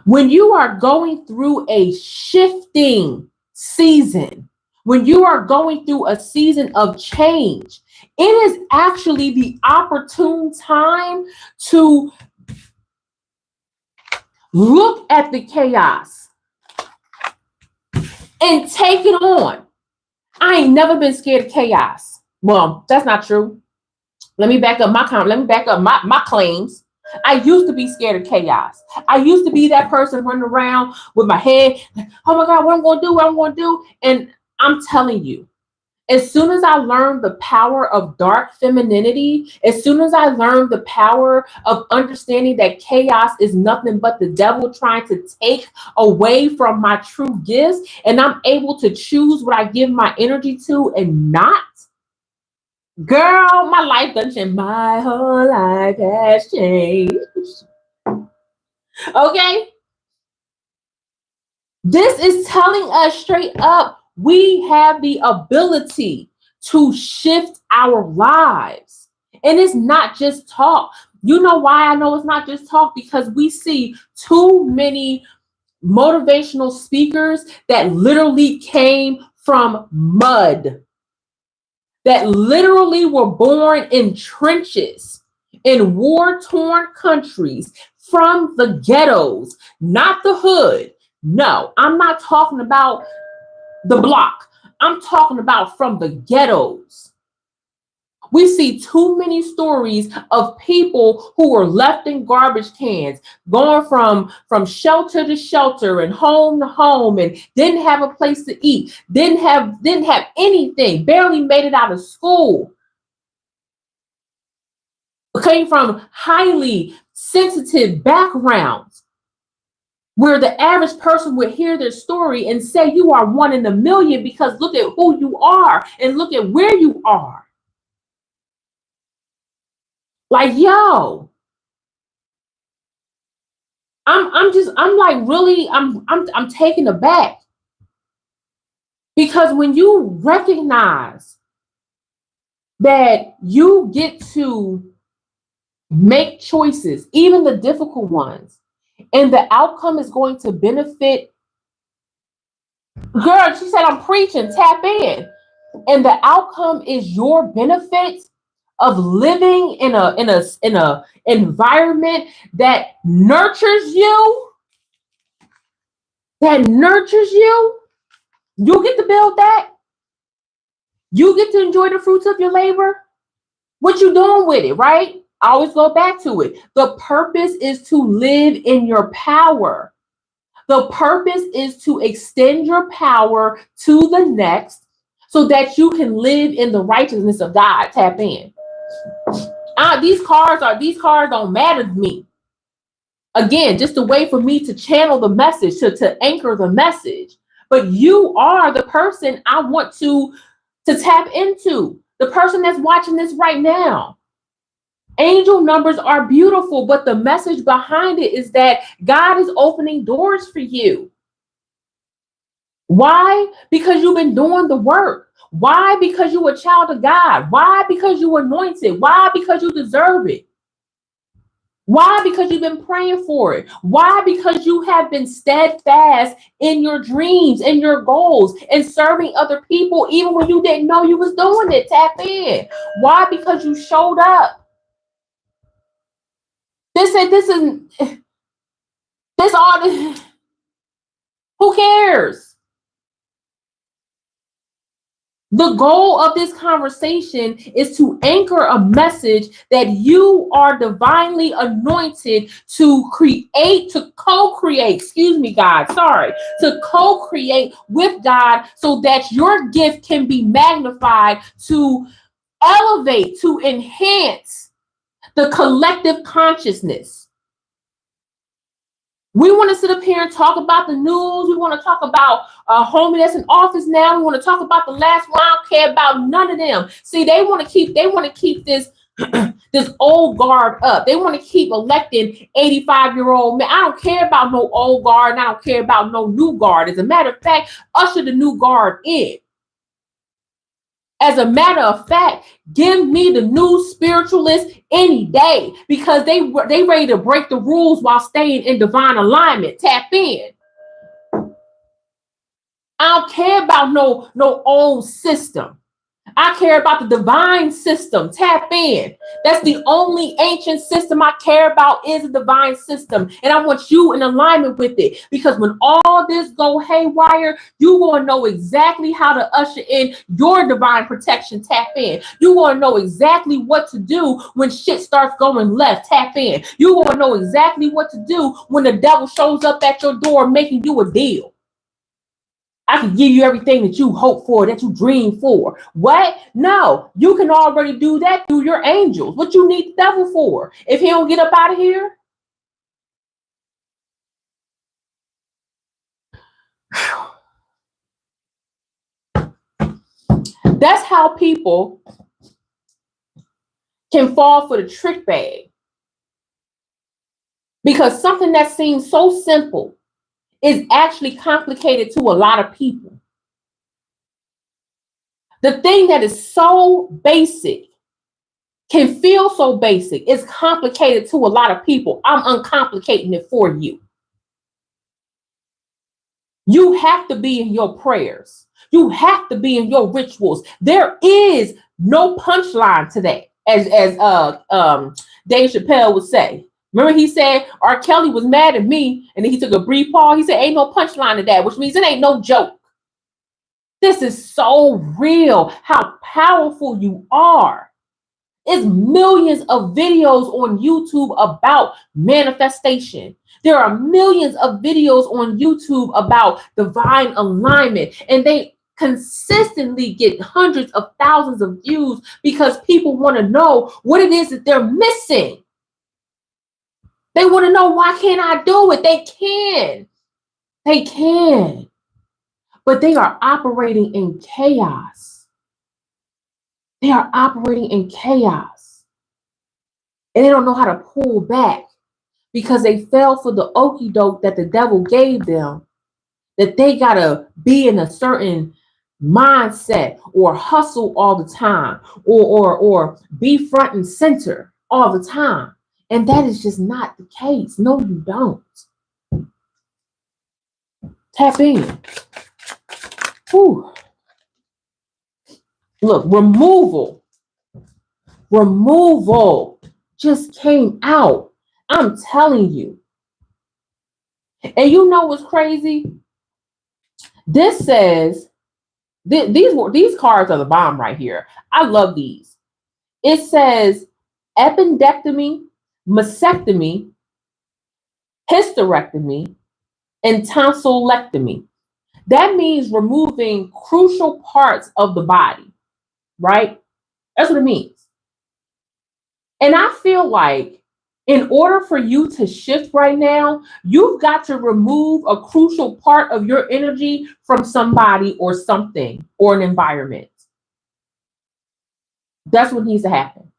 Speaker 1: When you are going through a shifting season, when you are going through a season of change, it is actually the opportune time to look at the chaos and take it on. I ain't never been scared of chaos. Well, that's not true. Let me back up my claims. I used to be scared of chaos. I used to be that person running around with my head, like, oh my God, what I'm going to do. And I'm telling you, as soon as I learned the power of dark femininity, as soon as I learned the power of understanding that chaos is nothing but the devil trying to take away from my true gifts, and I'm able to choose what I give my energy to and not, girl, my life done changed. My whole life has changed. Okay? This is telling us straight up, we have the ability to shift our lives. And it's not just talk. You know why I know it's not just talk? Because we see too many motivational speakers that literally came from mud, that literally were born in trenches, in war-torn countries, from the ghettos, not the hood. No, I'm not talking about the block. I'm talking about from the ghettos. We see too many stories of people who were left in garbage cans, going from shelter to shelter and home to home, and didn't have a place to eat, didn't have anything, barely made it out of school. Came from highly sensitive backgrounds where the average person would hear their story and say you are one in a million because look at who you are and look at where you are. Like, yo, I'm taken aback because when you recognize that you get to make choices, even the difficult ones, and the outcome is going to benefit. Girl, she said, I'm preaching, tap in. And the outcome is your benefit of living in a environment that nurtures you, you get to build that. You get to enjoy the fruits of your labor. What you doing with it, right? I always go back to it. The purpose is to live in your power. The purpose is to extend your power to the next so that you can live in the righteousness of God. Tap in. These cars don't matter to me. Again, just a way for me to channel the message, to anchor the message. But you are the person I want to tap into. The person that's watching this right now. Angel numbers are beautiful, but the message behind it is that God is opening doors for you. Why? Because you've been doing the work. Why? Because you're a child of God. Why? Because you're anointed. Why? Because you deserve it. Why? Because you've been praying for it. Why? Because you have been steadfast in your dreams and your goals and serving other people even when you didn't know you was doing it. Tap in. Why? Because you showed up. Who cares? The goal of this conversation is to anchor a message that you are divinely anointed to co-create with God so that your gift can be magnified to elevate, to enhance the collective consciousness. We want to sit up here and talk about the news. We want to talk about a homie that's in office now. We want to talk about the last one. I don't care about none of them. See, they want to keep this this old guard up. They want to keep electing 85-year-old men. I don't care about no old guard, and I don't care about no new guard. As a matter of fact, usher the new guard in. As a matter of fact, give me the new spiritualists any day because they ready to break the rules while staying in divine alignment. Tap in. I don't care about no old system. I care about the divine system. Tap in. That's the only ancient system I care about is the divine system. And I want you in alignment with it. Because when all this go haywire, you're going to know exactly how to usher in your divine protection. Tap in. You're going to know exactly what to do when shit starts going left. Tap in. You're going to know exactly what to do when the devil shows up at your door making you a deal. I can give you everything that you hope for, that you dream for. What? No, you can already do that through your angels. What you need the devil for? If he don't get up out of here? That's how people can fall for the trick bag. Because something that seems so simple is actually complicated to a lot of people. The thing that is so basic can feel so basic. It's complicated to a lot of people. I'm uncomplicating it for you. You have to be in your prayers. You have to be in your rituals. There is no punchline to that, as Dave Chappelle would say. Remember he said R. Kelly was mad at me, and then he took a brief pause. He said, ain't no punchline to that, which means it ain't no joke. This is so real, how powerful you are. It's millions of videos on YouTube about manifestation. There are millions of videos on YouTube about divine alignment, and they consistently get hundreds of thousands of views because people want to know what it is that they're missing. They want to know, why can't I do it? They can. They can. But they are operating in chaos. They are operating in chaos. And they don't know how to pull back because they fell for the okie doke that the devil gave them, that they got to be in a certain mindset or hustle all the time or be front and center all the time. And that is just not the case. No, you don't. Tap in. Whew. Look, removal just came out. I'm telling you. And you know what's crazy? This says, these cards are the bomb right here. I love these. It says appendectomy, mastectomy, hysterectomy, and tonsillectomy. That means removing crucial parts of the body, right? That's what it means. And I feel like in order for you to shift right now, you've got to remove a crucial part of your energy from somebody or something or an environment. That's what needs to happen.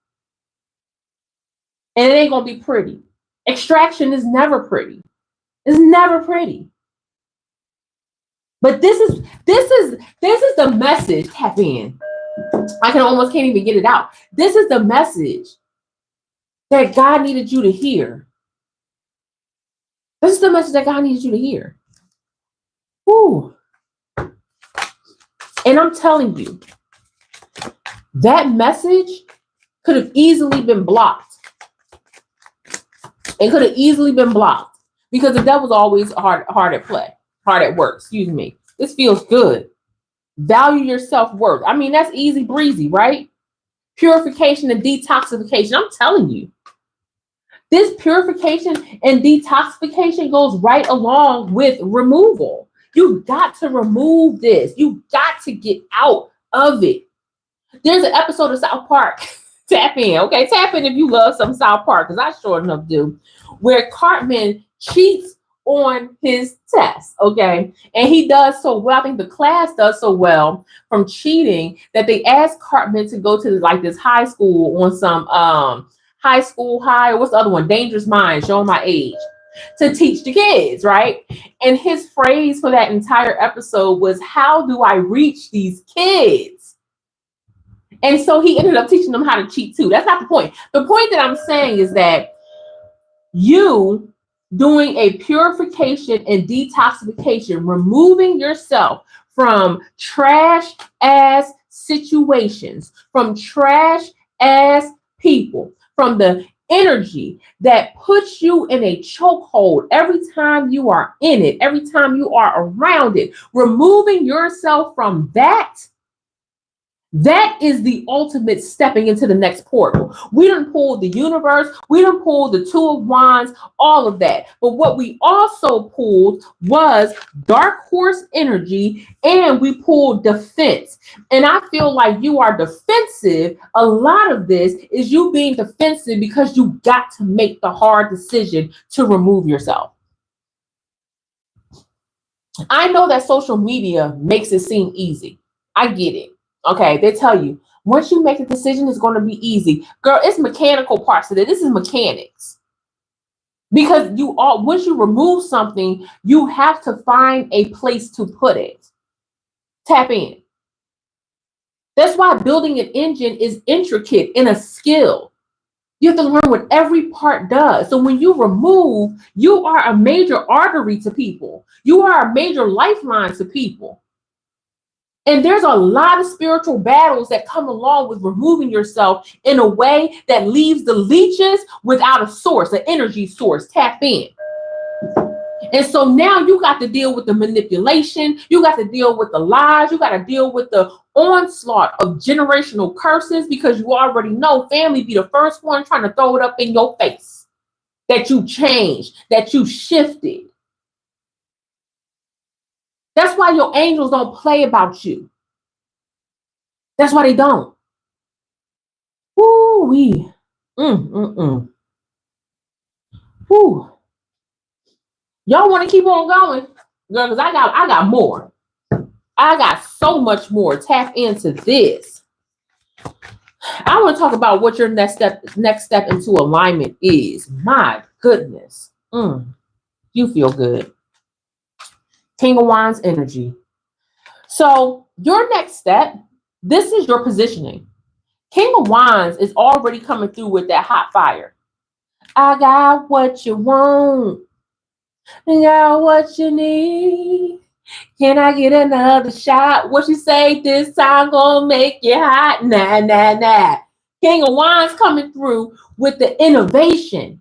Speaker 1: And it ain't going to be pretty. Extraction is never pretty. It's never pretty. But this is the message. Tap in. I can't even get it out. This is the message that God needed you to hear. This is the message that God needed you to hear. Whew. And I'm telling you, that message could have easily been blocked. It could have easily been blocked because the devil's always hard at play. Hard at work, excuse me. This feels good. Value your self-worth. I mean, that's easy breezy, right? Purification and detoxification. I'm telling you, this purification and detoxification goes right along with removal. You've got to remove this. You've got to get out of it. There's an episode of South Park. Tap in, okay? Tap in if you love some South Park, because I sure enough do, where Cartman cheats on his test, okay? And he does so well. I think the class does so well from cheating that they asked Cartman to go to like this high school on some high school or what's the other one? Dangerous Minds, showing my age, to teach the kids, right? And his phrase for that entire episode was, how do I reach these kids? And so he ended up teaching them how to cheat too. That's not the point. The point that I'm saying is that you doing a purification and detoxification, removing yourself from trash ass situations, from trash ass people, from the energy that puts you in a chokehold every time you are in it, every time you are around it, removing yourself from that. That is the ultimate stepping into the next portal. We done pulled the universe. We done pulled the Two of Wands, all of that. But what we also pulled was dark horse energy, and we pulled defense. And I feel like you are defensive. A lot of this is you being defensive because you got to make the hard decision to remove yourself. I know that social media makes it seem easy. I get it. Okay, they tell you, once you make a decision, it's going to be easy. Girl, it's mechanical parts of it. This is mechanics. Because once you remove something, you have to find a place to put it. Tap in. That's why building an engine is intricate and a skill. You have to learn what every part does. So when you remove, you are a major artery to people. You are a major lifeline to people. And there's a lot of spiritual battles that come along with removing yourself in a way that leaves the leeches without a source, an energy source. Tap in. And so now you got to deal with the manipulation. You got to deal with the lies. You got to deal with the onslaught of generational curses, because you already know family be the first one trying to throw it up in your face that you changed, that you shifted. That's why your angels don't play about you. That's why they don't. Woo-wee. Woo. Y'all want to keep on going? Girl, because I got more. I got so much more. Tap into this. I want to talk about what your next step into alignment is. My goodness. You feel good. King of Wands energy. So your next step, this is your positioning. King of Wands is already coming through with that hot fire. I got what you want. I got what you need. Can I get another shot? What you say this time gonna make you hot? Nah, nah, nah. King of Wands coming through with the innovation.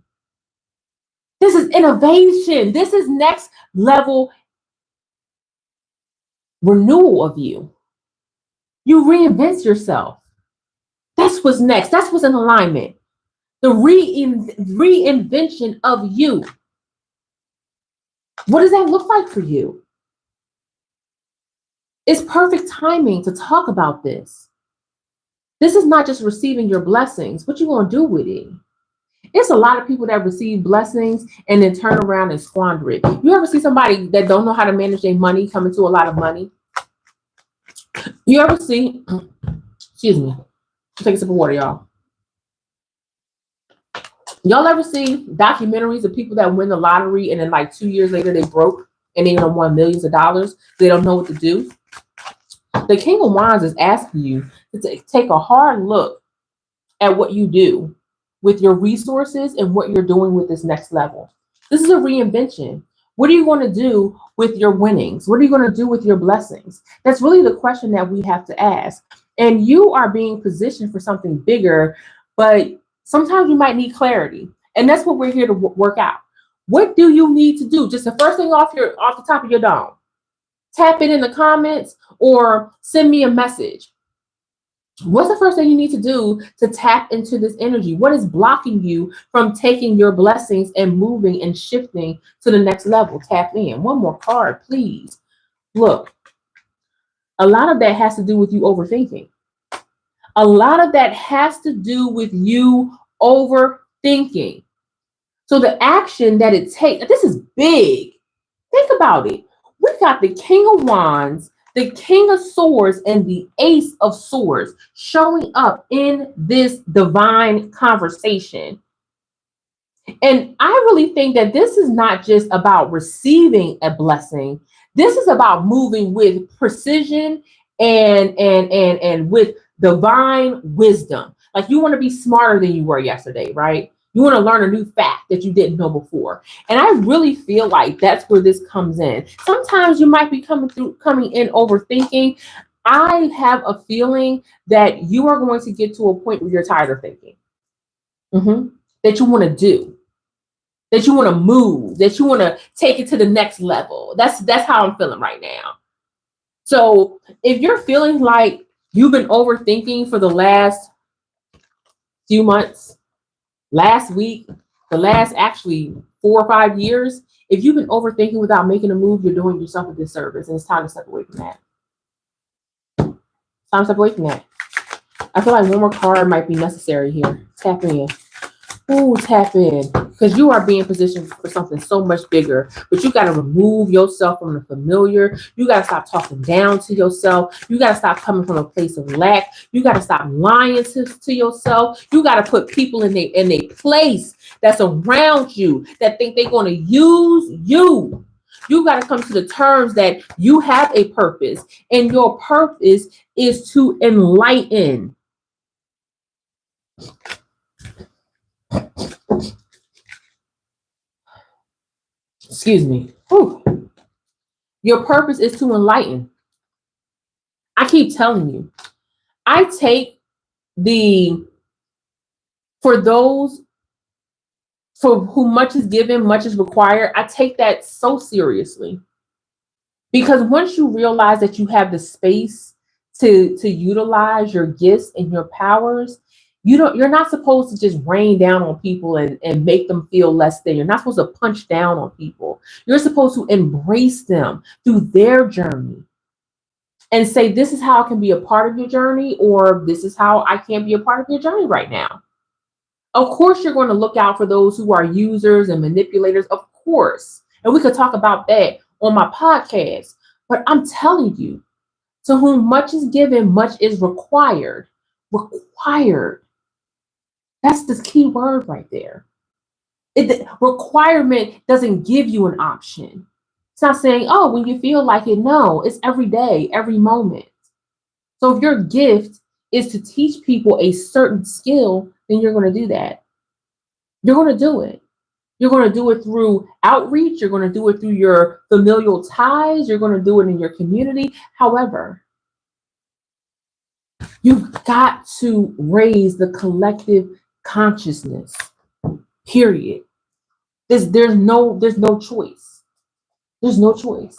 Speaker 1: This is innovation. This is next level renewal of you. You reinvent yourself. That's what's next. That's what's in alignment. The reinvention of you. What does that look like for you? It's perfect timing to talk about this. This is not just receiving your blessings. What you gonna do with it? It's a lot of people that receive blessings and then turn around and squander it. You ever see somebody that don't know how to manage their money come into a lot of money? You ever see, excuse me, take a sip of water, y'all. Y'all ever see documentaries of people that win the lottery and then like 2 years later they broke and they don't won millions of dollars? They don't know what to do. The King of Wands is asking you to take a hard look at what you do with your resources and what you're doing with this next level. This is a reinvention. What are you going to do with your winnings? What are you going to do with your blessings? That's really the question that we have to ask. And you are being positioned for something bigger, but sometimes you might need clarity. And that's what we're here to work out. What do you need to do? Just the first thing off the top of your dome. Tap it in the comments or send me a message. What's the first thing you need to do to tap into this energy? What is blocking you from taking your blessings and moving and shifting to the next level? Tap in. One more card, please. Look, a lot of that has to do with you overthinking. A lot of that has to do with you overthinking. So the action that it takes, this is big. Think about it. We got the King of Wands, the King of Swords, and the Ace of Swords showing up in this divine conversation. And I really think that this is not just about receiving a blessing. This is about moving with precision and with divine wisdom. Like you want to be smarter than you were yesterday, right? You want to learn a new fact that you didn't know before. And I really feel like that's where this comes in. Sometimes you might be coming in overthinking. I have a feeling that you are going to get to a point where you're tired of thinking. That you want to do. That you want to move. That you want to take it to the next level. That's how I'm feeling right now. So if you're feeling like you've been overthinking for the last few months, last week, the last actually 4 or 5 years, if you've been overthinking without making a move, you're doing yourself a disservice, and it's time to step away from that. Time to step away from that. I feel like one more card might be necessary here. Tap in. Ooh, tap in. Because you are being positioned for something so much bigger. But you got to remove yourself from the familiar. You got to stop talking down to yourself. You got to stop coming from a place of lack. You got to stop lying to yourself. You got to put people in a place that's around you that think they're going to use you. You got to come to the terms that you have a purpose. And your purpose is to enlighten. Excuse me. Whew. Your purpose is to enlighten. I keep telling you, I take the, for those for whom much is given, much is required, I take that so seriously. Because once you realize that you have the space to utilize your gifts and your powers, you're not supposed to just rain down on people and make them feel less than. You're not supposed to punch down on people. You're supposed to embrace them through their journey and say, this is how I can be a part of your journey, or this is how I can't be a part of your journey right now. Of course, you're going to look out for those who are users and manipulators, of course. And we could talk about that on my podcast. But I'm telling you, to whom much is given, much is required. Required. That's the key word right there. The requirement doesn't give you an option. It's not saying, oh, when you feel like it. No, it's every day, every moment. So if your gift is to teach people a certain skill, then you're going to do that. You're going to do it. You're going to do it through outreach. You're going to do it through your familial ties. You're going to do it in your community. However, you've got to raise the collective consciousness. Period. There's no choice. There's no choice.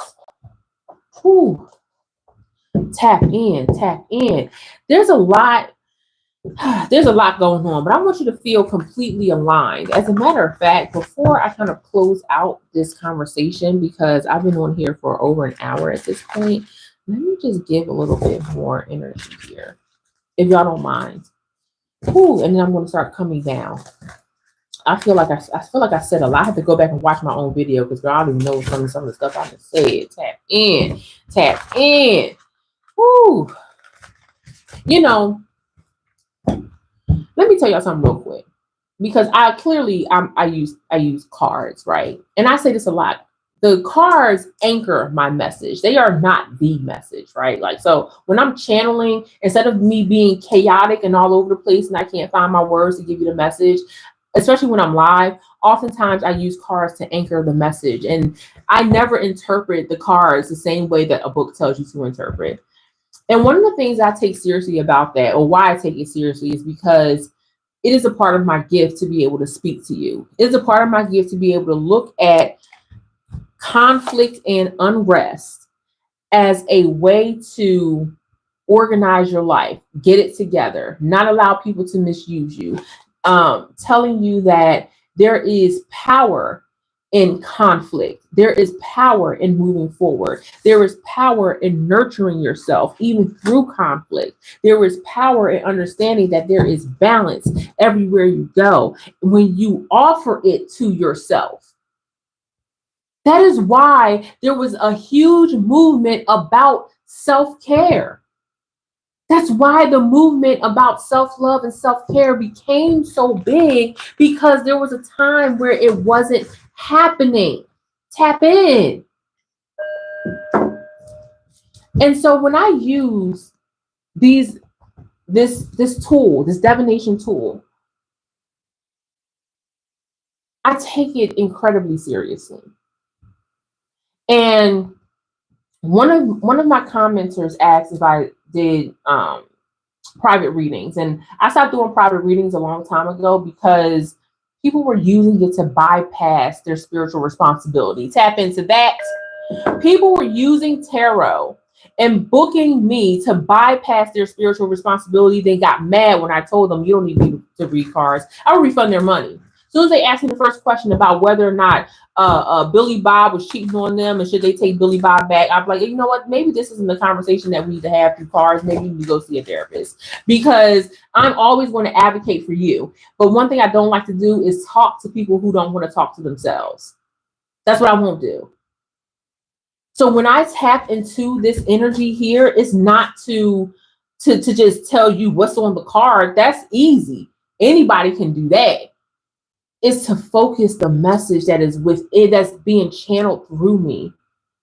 Speaker 1: Whew. Tap in, tap in. There's a lot going on, but I want you to feel completely aligned. As a matter of fact, before I kind of close out this conversation, because I've been on here for over an hour at this point, let me just give a little bit more energy here, if y'all don't mind. Ooh, and then I'm going to start coming down. I feel like I said a lot. I have to go back and watch my own video because I don't even know some of the stuff I just said. Tap in, tap in. Woo. You know, let me tell y'all something real quick, because I use cards, right? And I say this a lot. The cards anchor my message. They are not the message, right? Like, so when I'm channeling, instead of me being chaotic and all over the place and I can't find my words to give you the message, especially when I'm live, oftentimes I use cards to anchor the message. And I never interpret the cards the same way that a book tells you to interpret. And one of the things I take seriously about that, or why I take it seriously, is because it is a part of my gift to be able to speak to you. It is a part of my gift to be able to look at conflict and unrest as a way to organize your life, get it together, not allow people to misuse you, telling you that there is power in conflict. There is power in moving forward. There is power in nurturing yourself, even through conflict. There is power in understanding that there is balance everywhere you go when you offer it to yourself. That is why there was a huge movement about self-care. That's why the movement about self-love and self-care became so big, because there was a time where it wasn't happening. Tap in. And so when I use this tool, this divination tool, I take it incredibly seriously. And one of my commenters asked if I did private readings, and I stopped doing private readings a long time ago because people were using it to bypass their spiritual responsibility. Tap into that. People were using tarot and booking me to bypass their spiritual responsibility. They got mad when I told them, you don't need me to read cards. I would refund their money. As soon as they asked me the first question about whether or not Billy Bob was cheating on them and should they take Billy Bob back, I'm like, you know what? Maybe this isn't the conversation that we need to have through cards. Maybe you need to go see a therapist, because I'm always going to advocate for you. But one thing I don't like to do is talk to people who don't want to talk to themselves. That's what I won't do. So when I tap into this energy here, it's not to just tell you what's on the card. That's easy. Anybody can do that. It's to focus the message that is within, that's being channeled through me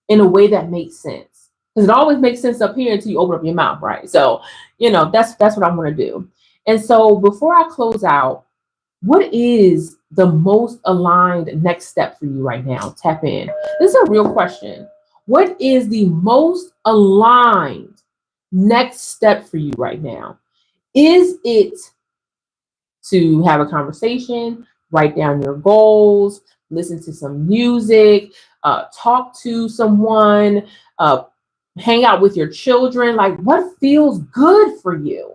Speaker 1: in a way that makes sense. Because it always makes sense up here until you open up your mouth, right? So, that's what I'm going to do. And so before I close out, what is the most aligned next step for you right now? Tap in. This is a real question. What is the most aligned next step for you right now? Is it to have a conversation, write down your goals, listen to some music, talk to someone, uh, hang out with your children? Like, what feels good for you?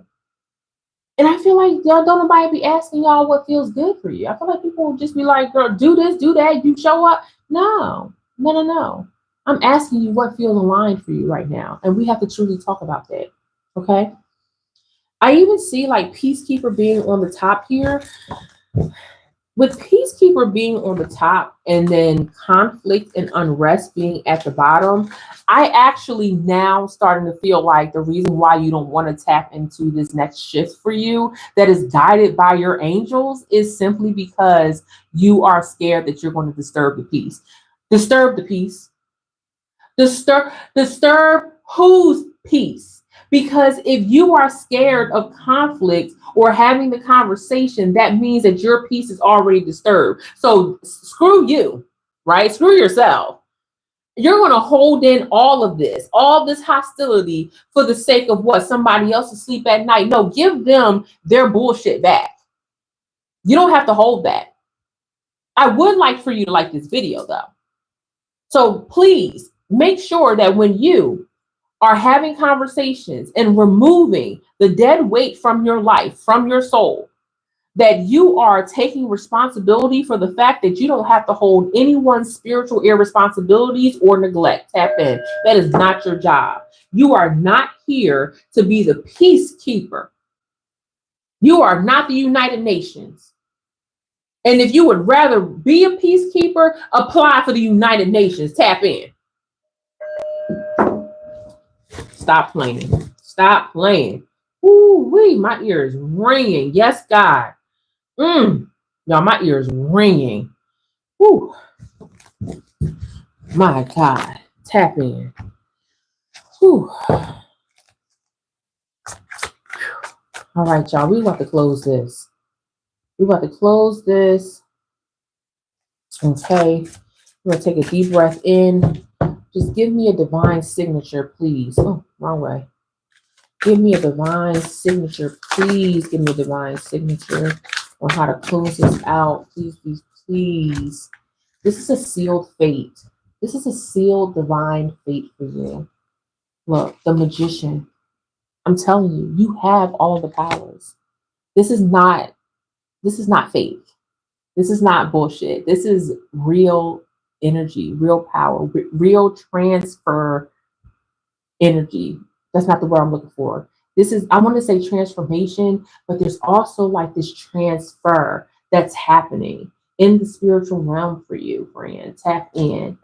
Speaker 1: And I feel like y'all don't nobody be asking y'all what feels good for you. I feel like people will just be like, girl, do this, do that, you show up. No, no, no, no. I'm asking you what feels aligned for you right now. And we have to truly talk about that. Okay. I even see like peacekeeper being on the top here. With peacekeeper being on the top and then conflict and unrest being at the bottom, I actually now starting to feel like the reason why you don't want to tap into this next shift for you that is guided by your angels is simply because you are scared that you're going to disturb the peace. Disturb the peace. Disturb whose peace? Because if you are scared of conflict or having the conversation, that means that your peace is already disturbed. So screw you, right? Screw yourself. You're going to hold in all this hostility for the sake of what? Somebody else to sleep at night. No, give them their bullshit back. You don't have to hold that. I would like for you to like this video though. So please make sure that when you are having conversations and removing the dead weight from your life, from your soul, that you are taking responsibility for the fact that you don't have to hold anyone's spiritual irresponsibilities or neglect. Tap in. That is not your job. You are not here to be the peacekeeper. You are not the United Nations. And if you would rather be a peacekeeper, apply for the United Nations. Tap in. Stop playing. Stop playing. Ooh, wee, my ear is ringing. Yes, God. Y'all, my ear is ringing. Ooh. My God. Tap in. Ooh. All right, y'all. We about to close this. We about to close this. Okay. We're going to take a deep breath in. Just give me a divine signature, please. Oh, wrong way. Give me a divine signature, please. Give me a divine signature on how to close this out. Please, please, please. This is a sealed fate. This is a sealed divine fate for you. Look, the magician. I'm telling you, you have all the powers. This is not fake. This is not bullshit. This is real energy, real power, real transfer energy. That's not the word I'm looking for. This is, I want to say transformation, but there's also like this transfer that's happening in the spiritual realm for you, friend. Tap in.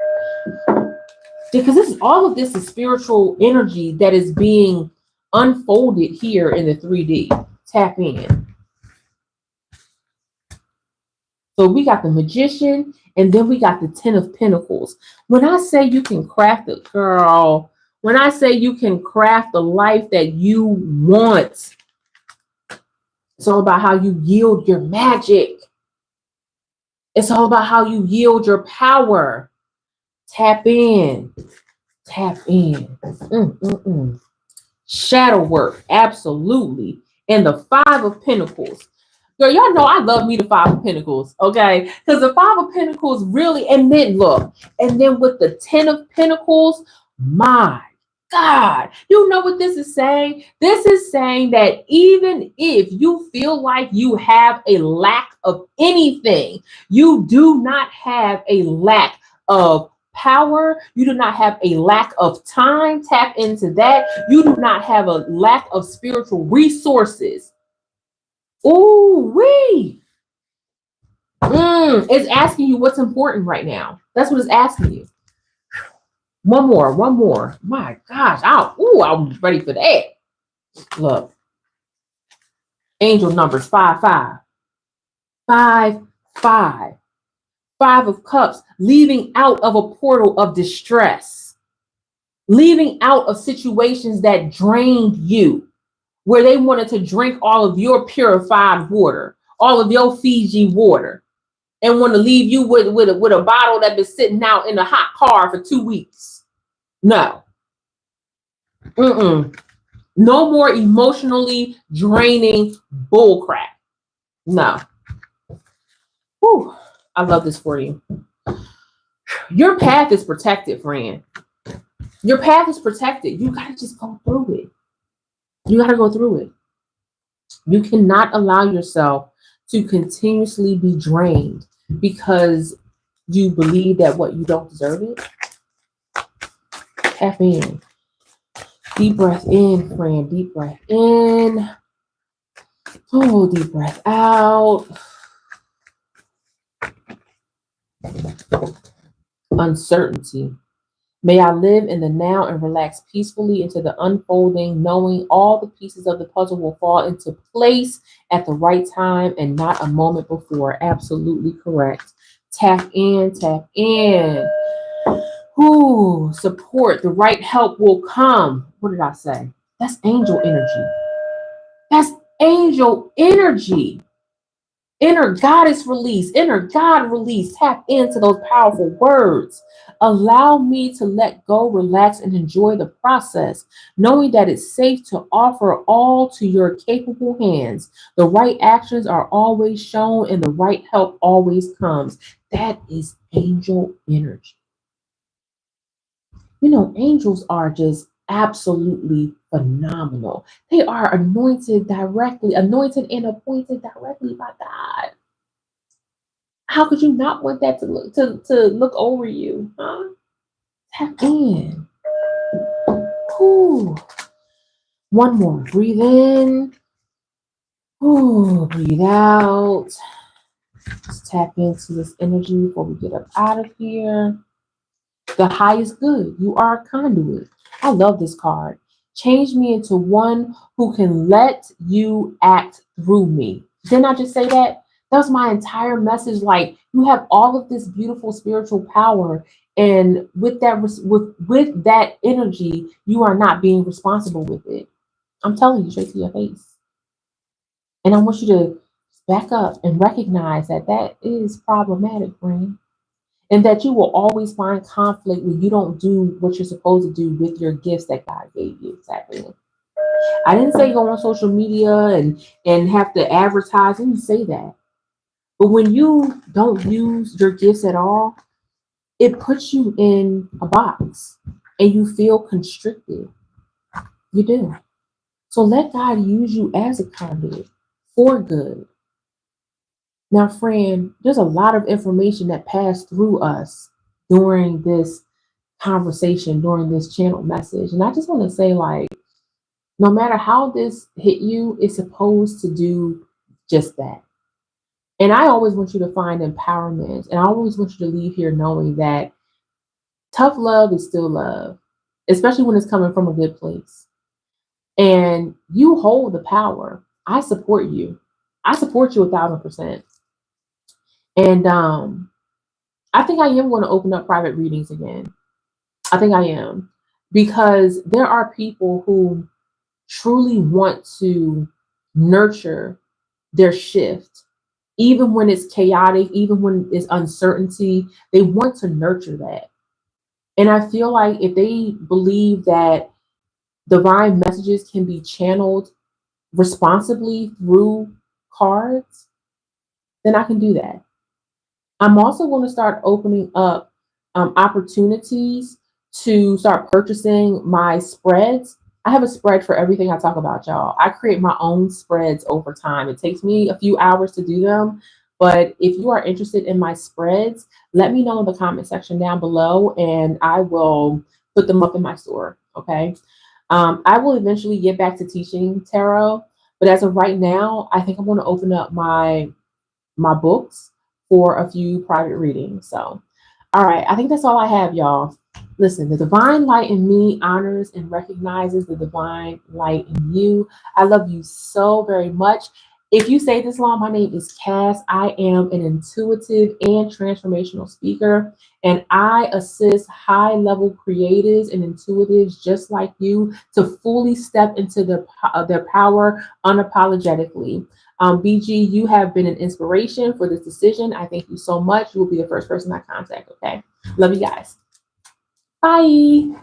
Speaker 1: Because all of this is spiritual energy that is being unfolded here in the 3D. Tap in. So we got the magician, and then we got the 10 of Pentacles. When I say you can craft it, girl, when I say you can craft the life that you want, it's all about how you yield your magic. It's all about how you yield your power. Tap in. Tap in. Shadow work, absolutely. And the 5 of Pentacles. Girl, y'all know I love me the 5 of Pentacles, okay? Because the 5 of Pentacles really, and then look, and then with the 10 of Pentacles, my God, you know what this is saying? This is saying that even if you feel like you have a lack of anything, you do not have a lack of power. You do not have a lack of time. Tap into that. You do not have a lack of spiritual resources. Ooh, wee. It's asking you what's important right now. That's what it's asking you. One more. My gosh. I'm ready for that. Look. Angel numbers 5, 5. 5, 5. 5 of Cups. Leaving out of a portal of distress. Leaving out of situations that drained you, where they wanted to drink all of your purified water, all of your Fiji water, and want to leave you with a bottle that been sitting out in a hot car for 2 weeks. No. No more emotionally draining bull crap. No. Whew. I love this for you. Your path is protected, friend. Your path is protected. You got to just go through it. You got to go through it. You cannot allow yourself to continuously be drained because you believe that what you don't deserve it. Tap in. Deep breath in, friend. Deep breath in. Oh, deep breath out. Uncertainty. May I live in the now and relax peacefully into the unfolding, knowing all the pieces of the puzzle will fall into place at the right time and not a moment before. Absolutely correct. Tap in, tap in. Ooh, support. The right help will come. What did I say? That's angel energy. That's angel energy. Inner goddess release, inner God release. Tap into those powerful words. Allow me to let go, relax, and enjoy the process, knowing that it's safe to offer all to your capable hands. The right actions are always shown, and the right help always comes. That is angel energy. You know, angels are just absolutely phenomenal. They are anointed directly, anointed and appointed directly by God. How could you not want that to look over you? Huh? Tap in. Ooh. One more. Breathe in. Ooh, breathe out. Let's tap into this energy before we get up out of here. The highest good. You are a conduit. I love this card. Change me into one who can let you act through me. Didn't I just say that? That was my entire message. Like, you have all of this beautiful spiritual power, and with that energy, you are not being responsible with it. I'm telling you straight to your face. And I want you to back up and recognize that that is problematic, friend, and that you will always find conflict when you don't do what you're supposed to do with your gifts that God gave you. Exactly. I didn't say go on social media and have to advertise. I didn't say that. But when you don't use your gifts at all, it puts you in a box and you feel constricted. You do. So let God use you as a conduit for good. Now, friend, there's a lot of information that passed through us during this conversation, during this channel message. And I just want to say, like, no matter how this hit you, it's supposed to do just that. And I always want you to find empowerment. And I always want you to leave here knowing that tough love is still love, especially when it's coming from a good place. And you hold the power. I support you. I support you 1,000%. And I think I am going to open up private readings again. I think I am. Because there are people who truly want to nurture their shift, even when it's chaotic, even when it's uncertainty. They want to nurture that. And I feel like if they believe that divine messages can be channeled responsibly through cards, then I can do that. I'm also going to start opening up opportunities to start purchasing my spreads. I have a spread for everything I talk about, y'all. I create my own spreads over time. It takes me a few hours to do them. But if you are interested in my spreads, let me know in the comment section down below and I will put them up in my store. Okay. I will eventually get back to teaching tarot. But as of right now, I think I'm going to open up my books for a few private readings. So, all right, I think that's all I have, y'all. Listen, the divine light in me honors and recognizes the divine light in you. I love you so very much. If you say this long, my name is Cass. I am an intuitive and transformational speaker, and I assist high-level creatives and intuitives just like you to fully step into their power unapologetically. BG, you have been an inspiration for this decision. I thank you so much. You will be the first person I contact. Okay. Love you guys. Bye.